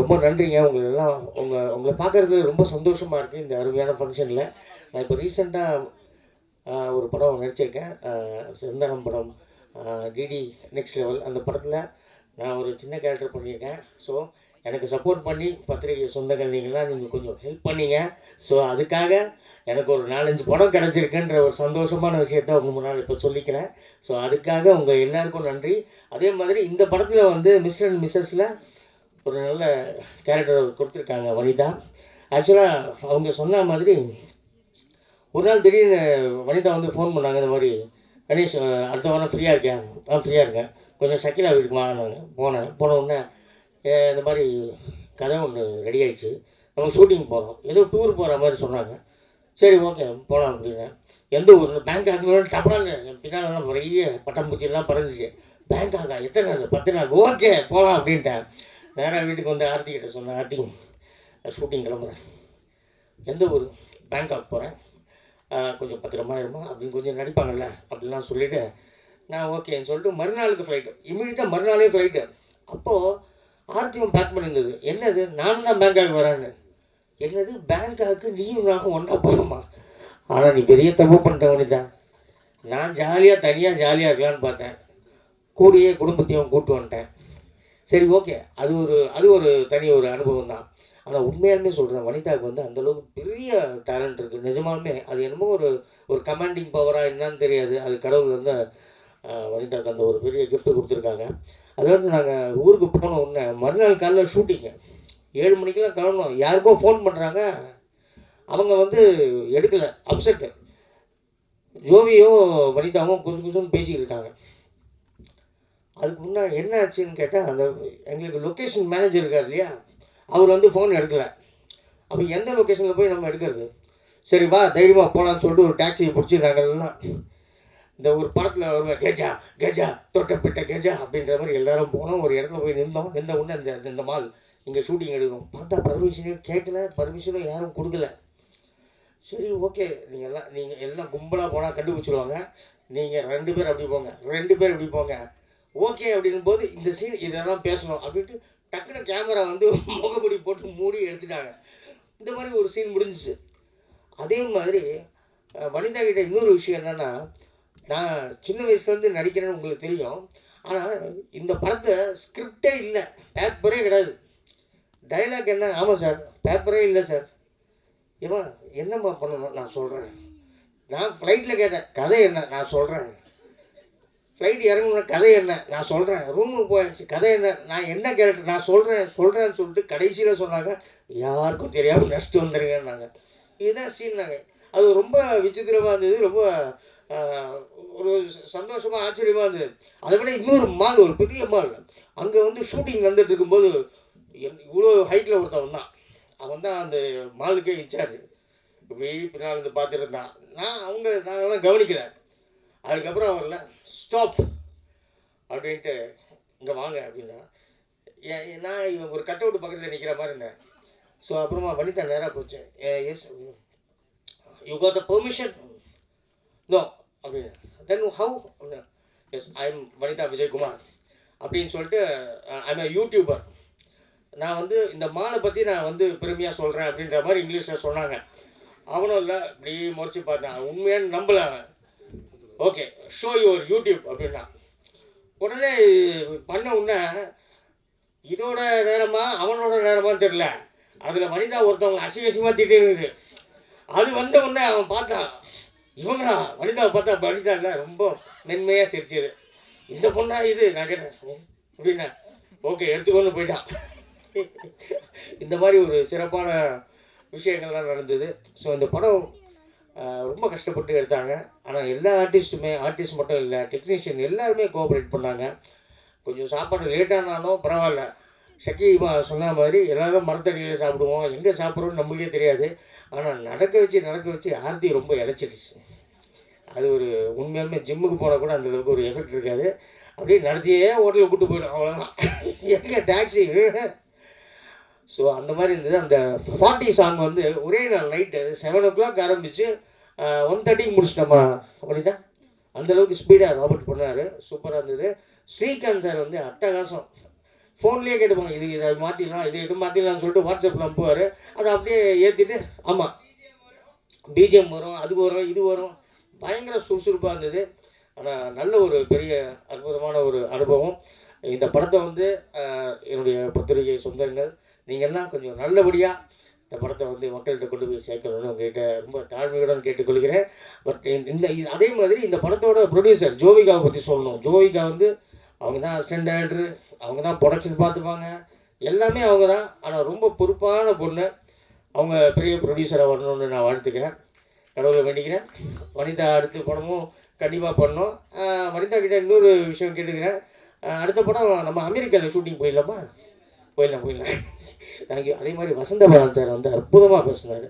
Speaker 12: ரொம்ப நன்றிங்க. உங்களை பார்க்குறது ரொம்ப சந்தோஷமாக இருக்குது இந்த அருமையான ஃபங்க்ஷனில். நான் இப்போ ரீசெண்டாக ஒரு படம் நடிச்சிருக்கேன், செந்தனம் படம், டிடி நெக்ஸ்ட் லெவல். அந்த படத்தில் நான் ஒரு சின்ன கேரக்டர் பண்ணியிருக்கேன். ஸோ எனக்கு சப்போர்ட் பண்ணி பத்திரிகை சொந்தங்கள் நீங்கள் கொஞ்சம் ஹெல்ப் பண்ணீங்க. ஸோ அதுக்காக எனக்கு ஒரு 4-5 படம் கிடச்சிருக்குன்ற ஒரு சந்தோஷமான விஷயத்த உங்கள் முன்னால் இப்போ சொல்லிக்கிறேன். ஸோ அதுக்காக உங்கள் எல்லாருக்கும் நன்றி. அதே மாதிரி இந்த படத்தில் வந்து மிஸ்டர் அண்ட் மிஸ்ஸஸில் ஒரு நல்ல கேரக்டர் கொடுத்துருக்காங்க வனிதா. ஆக்சுவலாக அவங்க சொன்ன மாதிரி ஒரு நாள் திடீர்னு வனிதா வந்து ஃபோன் பண்ணாங்க. இந்த மாதிரி கணேஷ் அடுத்த வாரம் ஃப்ரீயாக இருக்கேன். ஃப்ரீயாக இருக்கேன், கொஞ்சம் ஷக்கிலா வீட்டுக்கு வாங்கினாங்க. போன உடனே இந்த மாதிரி கதை ஒன்று ரெடி ஆகிடுச்சு, நம்ம ஷூட்டிங் போகிறோம், ஏதோ டூர் போகிற மாதிரி சொன்னாங்க. சரி ஓகே போகலாம் அப்படின்னு. எந்த ஊர் பேங்காக்னு டப்படாங்க என் பின்னாலெல்லாம் நிறைய பட்டாம்பூச்சியெல்லாம் பறந்துச்சு. பேங்காக்கா எத்தனை நாள்? 10 நாள். ஓகே போகலாம் அப்படின்ட்டேன். நேராக வீட்டுக்கு வந்து ஆர்த்தி கிட்ட சொன்னேன், ஆர்த்தி ஷூட்டிங் கிளம்புறேன், எந்த ஊர்? பேங்காக் போகிறேன், கொஞ்சம் பத்திரமா இருமா அப்படின்னு கொஞ்சம் நடிப்பாங்கள்ல அப்படின்லாம் சொல்லிவிட்டு நான் ஓகேன்னு சொல்லிட்டு மறுநாளுக்கு ஃப்ளைட்டு, இமீடியட்டாக மறுநாளே ஃப்ளைட்டு. அப்போது ஆர்த்தியும் பேக் பண்ணியிருந்தது. என்னது நானும் தான் பேங்காக் வரேன்னு. என்னது பேங்காக்கு நீயும் நானும் ஒன்றா போகிறோமா? ஆனால் நீ பெரிய தப்பு பண்ணிட்ட வனிதா. நான் தனியாக ஜாலியாக இருக்கலான்னு பார்த்தேன், கூடியே குடும்பத்தையும் கூப்பிட்டு வந்துட்டேன். சரி ஓகே, அது ஒரு தனி ஒரு அனுபவம் தான். ஆனால் உண்மையாலுமே சொல்கிறேன், வனிதாவுக்கு வந்து அந்தளவுக்கு பெரிய டேலண்ட் இருக்குது நிஜமாலுமே. அது என்னமோ ஒரு கமாண்டிங் பவராக என்னன்னு தெரியாது, அது கடவுள் வந்து வனிதாவுக்கு அந்த ஒரு பெரிய கிஃப்ட்டு கொடுத்துருக்காங்க. அதாவது நாங்கள் ஊருக்கு போன உடனே மறுநாள் காலையில் ஷூட்டிங்கு 7 மணிக்கெலாம் கிளம்பணும். யாருக்கோ ஃபோன் பண்ணுறாங்க, அவங்க வந்து எடுக்கலை, அப்செட்டு. ஜோவியும் வனிதாவும் குசுன்னு பேசிக்கிட்டு இருக்காங்க. அதுக்கு முன்னே என்ன ஆச்சுன்னு கேட்டால், அந்த எங்களுக்கு லொக்கேஷன் மேனேஜர் இருக்கார் இல்லையா, அவர் வந்து ஃபோன் எடுக்கலை. அப்போ எந்த லொக்கேஷனில் போய் நம்ம எடுக்கிறது? சரி வா தைரியமாக போகலான்னு சொல்லிட்டு ஒரு டாக்ஸியை பிடிச்சி நாங்கள்லாம் இந்த ஒரு படத்தில் வருவேன், கெஜா கெஜா தொட்டப்பட்ட கெஜா அப்படின்ற மாதிரி எல்லாரும் போனோம். ஒரு இடத்துல போய் நின்ற உடனே இந்த மால் இங்கே ஷூட்டிங் எடுக்கணும். பார்த்தா பர்மிஷனே கேட்கல, பர்மிஷனும் யாரும் கொடுக்கல. சரி ஓகே, நீங்கள் எல்லாம் கும்பலாக போனால் கண்டுபிடிச்சிடுவாங்க, நீங்கள் 2 பேர் அப்படி போங்க, 2 பேர் இப்படி போங்க, ஓகே அப்படின்னும் போது இந்த சீன் இதெல்லாம் பேசணும் அப்படின்ட்டு டக்குன்னு கேமரா வந்து முகமுடி போட்டு மூடி எடுத்துட்டாங்க. இந்த மாதிரி ஒரு சீன் முடிஞ்சிச்சு. அதே மாதிரி வனிதா கிட்ட இன்னொரு விஷயம் என்னென்னா, நான் சின்ன வயசுலேருந்து நடிக்கிறேன்னு உங்களுக்கு தெரியும். ஆனால் இந்த படத்தை ஸ்கிரிப்டே இல்லை, பேப்பரே கிடையாது. டைலாக் என்ன? ஆமாம் சார் பேப்பரே இல்லை சார். ஏமா என்னம்மா பண்ணணும்? நான் சொல்கிறேன். நான் ஃப்ளைட்டில் கேட்டேன், கதை என்ன? நான் சொல்கிறேன். ஃப்ளைட் இறங்கணும்னா கதை என்ன? நான் சொல்கிறேன். ரூமுக்கு போயாச்சு, கதை என்ன? நான் என்ன கேரக்டர்? நான் சொல்கிறேன்னு சொல்லிட்டு கடைசியில் சொன்னாங்க, யாருக்கும் தெரியாமல் நஷ்டம் வந்துடுங்கன்னாங்க. இதுதான் சீன்னாங்க. அது ரொம்ப விசித்திரமாக இருந்தது, ரொம்ப ஒரு சந்தோஷமாக ஆச்சரியமாக இருந்தது. அதை விட இன்னொரு மால், ஒரு பெரிய மால், அங்கே வந்து ஷூட்டிங் வந்துட்டு இருக்கும்போது இவ்வளோ ஹைட்டில் ஒருத்தன் தான், அவன் தான் அந்த மாலுக்கே இன்சார்ஜ். இப்படி பின்னால் வந்து பார்த்துட்டு இருந்தான். நாங்களாம் கவனிக்கலை. அதுக்கப்புறம் அவர்ல ஸ்டாப் அப்படின்ட்டு இங்கே வாங்க அப்படின்னா, நான் இவன் ஒரு கட் அவுட் பக்கத்தில் நிற்கிற மாதிரி இருந்தேன். ஸோ அப்புறமா வனிதா நேராக போச்சு. Yes you got the permission? No அப்படின்னு. Then how? அப்படின்னா yes I am Vanitha Vijayakumar அப்படின்னு சொல்லிட்டு, ஐ எம் யூடியூபர். நான் வந்து இந்த மாலை பற்றி நான் வந்து பெருமையாக சொல்கிறேன் அப்படின்ற மாதிரி இங்கிலீஷில் சொன்னாங்க. அவனும் இல்லை, இப்படி முறைச்சி பார்த்தான், உண்மையானு நம்பலை. ஓகே ஷோ யுவர் யூடியூப் அப்படின்னா. உடனே பண்ண உடனே இதோட நேரமா அவனோட நேரமான்னு தெரில, அதில் வனிதா ஒருத்தவங்க அசிங்கமாக திட்டிருக்குது. அது வந்த உடனே அவன் பார்த்தான், இவங்களா வனிதாவை பார்த்தா வனிதா இல்லை, ரொம்ப மென்மையாக சிரிச்சது. இந்த பொண்ணா இது? நான் கேட்டேன் அப்படின்னா, ஓகே எடுத்துக்கொண்டு போயிட்டான். இந்த மாதிரி ஒரு சிறப்பான விஷயங்கள்லாம் நடந்தது. ஸோ இந்த படம் ரொம்ப கஷ்டப்பட்டு எடுத்தாங்க. ஆனால் எல்லா ஆர்டிஸ்ட் மட்டும் இல்லை, டெக்னீஷியன் எல்லாருமே கோஆப்ரேட் பண்ணாங்க. கொஞ்சம் சாப்பாடு லேட்டானாலும் பரவாயில்ல. ஷக்கீமா சொன்ன மாதிரி எல்லோரும் மரத்தடியில் சாப்பிடுவோம், எங்கே சாப்பிட்றோன்னு நம்மளுக்கே தெரியாது. ஆனால் நடக்க வச்சு ஆர்த்தி ரொம்ப இழைச்சிடுச்சு. அது ஒரு உண்மையாலுமே ஜிம்முக்கு போனால் கூட அந்தளவுக்கு ஒரு எஃபெக்ட் இருக்காது. அப்படியே நடத்தியே ஹோட்டலுக்கு கூப்பிட்டு போயிடும், அவ்வளோதான். எங்கே டாக்ஸி? ஸோ அந்த மாதிரி இருந்தது. அந்த 40 சாங் வந்து ஒரே நாள் நைட்டு 7 o'clock ஆரம்பித்து 1:30 முடிச்சிட்டோமா வனிதா. அந்தளவுக்கு ஸ்பீடாக ராபர்ட் பண்ணார், சூப்பராக இருந்தது. ஸ்ரீகாந்த் சார் வந்து அட்டகாசம். ஃபோன்லேயே கேட்டுப்பாங்க, இதை மாற்றிடலாம், இது மாற்றிடலாம்னு சொல்லிட்டு வாட்ஸ்அப்பில் அனுப்புவார். அதை அப்படியே ஏற்றிட்டு, ஆமாம் பிஜிஎம் வரும், அது வரும், இது வரும், பயங்கர சுறுசுறுப்பாக இருந்தது. ஆனால் நல்ல ஒரு பெரிய அற்புதமான ஒரு அனுபவம். இந்த படத்தை வந்து என்னுடைய பத்திரிகை சொந்தங்கள் நீங்கள்லாம் கொஞ்சம் நல்லபடியாக இந்த படத்தை வந்து மக்கள்கிட்ட கொண்டு போய் சேர்க்கணும்னு உங்கள்கிட்ட ரொம்ப தாழ்மையுடன் கேட்டுக்கொள்கிறேன். பட் அதே மாதிரி இந்த படத்தோட ப்ரொடியூசர் ஜோவிகாவை பற்றி சொல்லணும். ஜோவிகா வந்து அவங்க தான் அசிஸ்டன்ட் டைரக்டர், அவங்க தான் ப்ரொடக்ஷன் பார்த்துப்பாங்க, எல்லாமே அவங்க தான். ஆனால் ரொம்ப பொறுப்பான பொண்ணு. அவங்க பெரிய ப்ரொடியூசராக வரணும்னு நான் வாழ்த்துக்கிறேன், கடவுளை வேண்டிக்கிறேன். வனிதா அடுத்த படமும் கண்டிப்பாக பண்ணோம். வனிதா கிட்டே இன்னொரு விஷயம் கேட்டுக்கிறேன். அடுத்த படம் நம்ம அமெரிக்காவில் ஷூட்டிங் போயிடலாமா? போயிடலாம். தேங்க்யூ. அதே மாதிரி வசந்த பாலன் சார் வந்து அற்புதமாக பேசினார்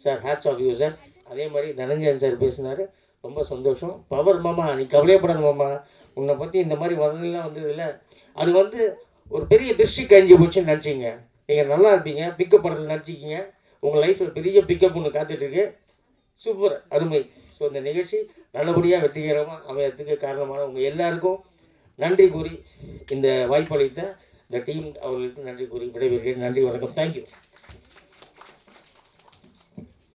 Speaker 12: sir, hats off you sir. அதே மாதிரி தனஞ்சயன் சார் பேசினார், ரொம்ப சந்தோஷம். பவர் மாமா, நீ கவலையப்படாத மாமா, உன்னை பற்றி இந்த மாதிரி வதலாம் வந்ததில்ல, அது வந்து ஒரு பெரிய திருஷ்டி கழிஞ்சு போச்சுன்னு நினச்சிங்க. நீங்கள் நல்லா இருப்பீங்க, பிக்கப் படத்தில் நினச்சிக்கிங்க, உங்கள் லைஃப்பில் பெரிய பிக்கப் ஒன்று காத்துட்ருக்கு. சூப்பர், அருமை. ஸோ இந்த நிகழ்ச்சி நல்லபடியாக வெற்றிகரமாக அமையறதுக்கு காரணமான உங்கள் எல்லாருக்கும் நன்றி கூறி, இந்த வாய்ப்பளித்த இந்த டீம் அவர்களுக்கு நன்றி கூறி விடைபெறுகிறேன். நன்றி, வணக்கம். தேங்க்யூ.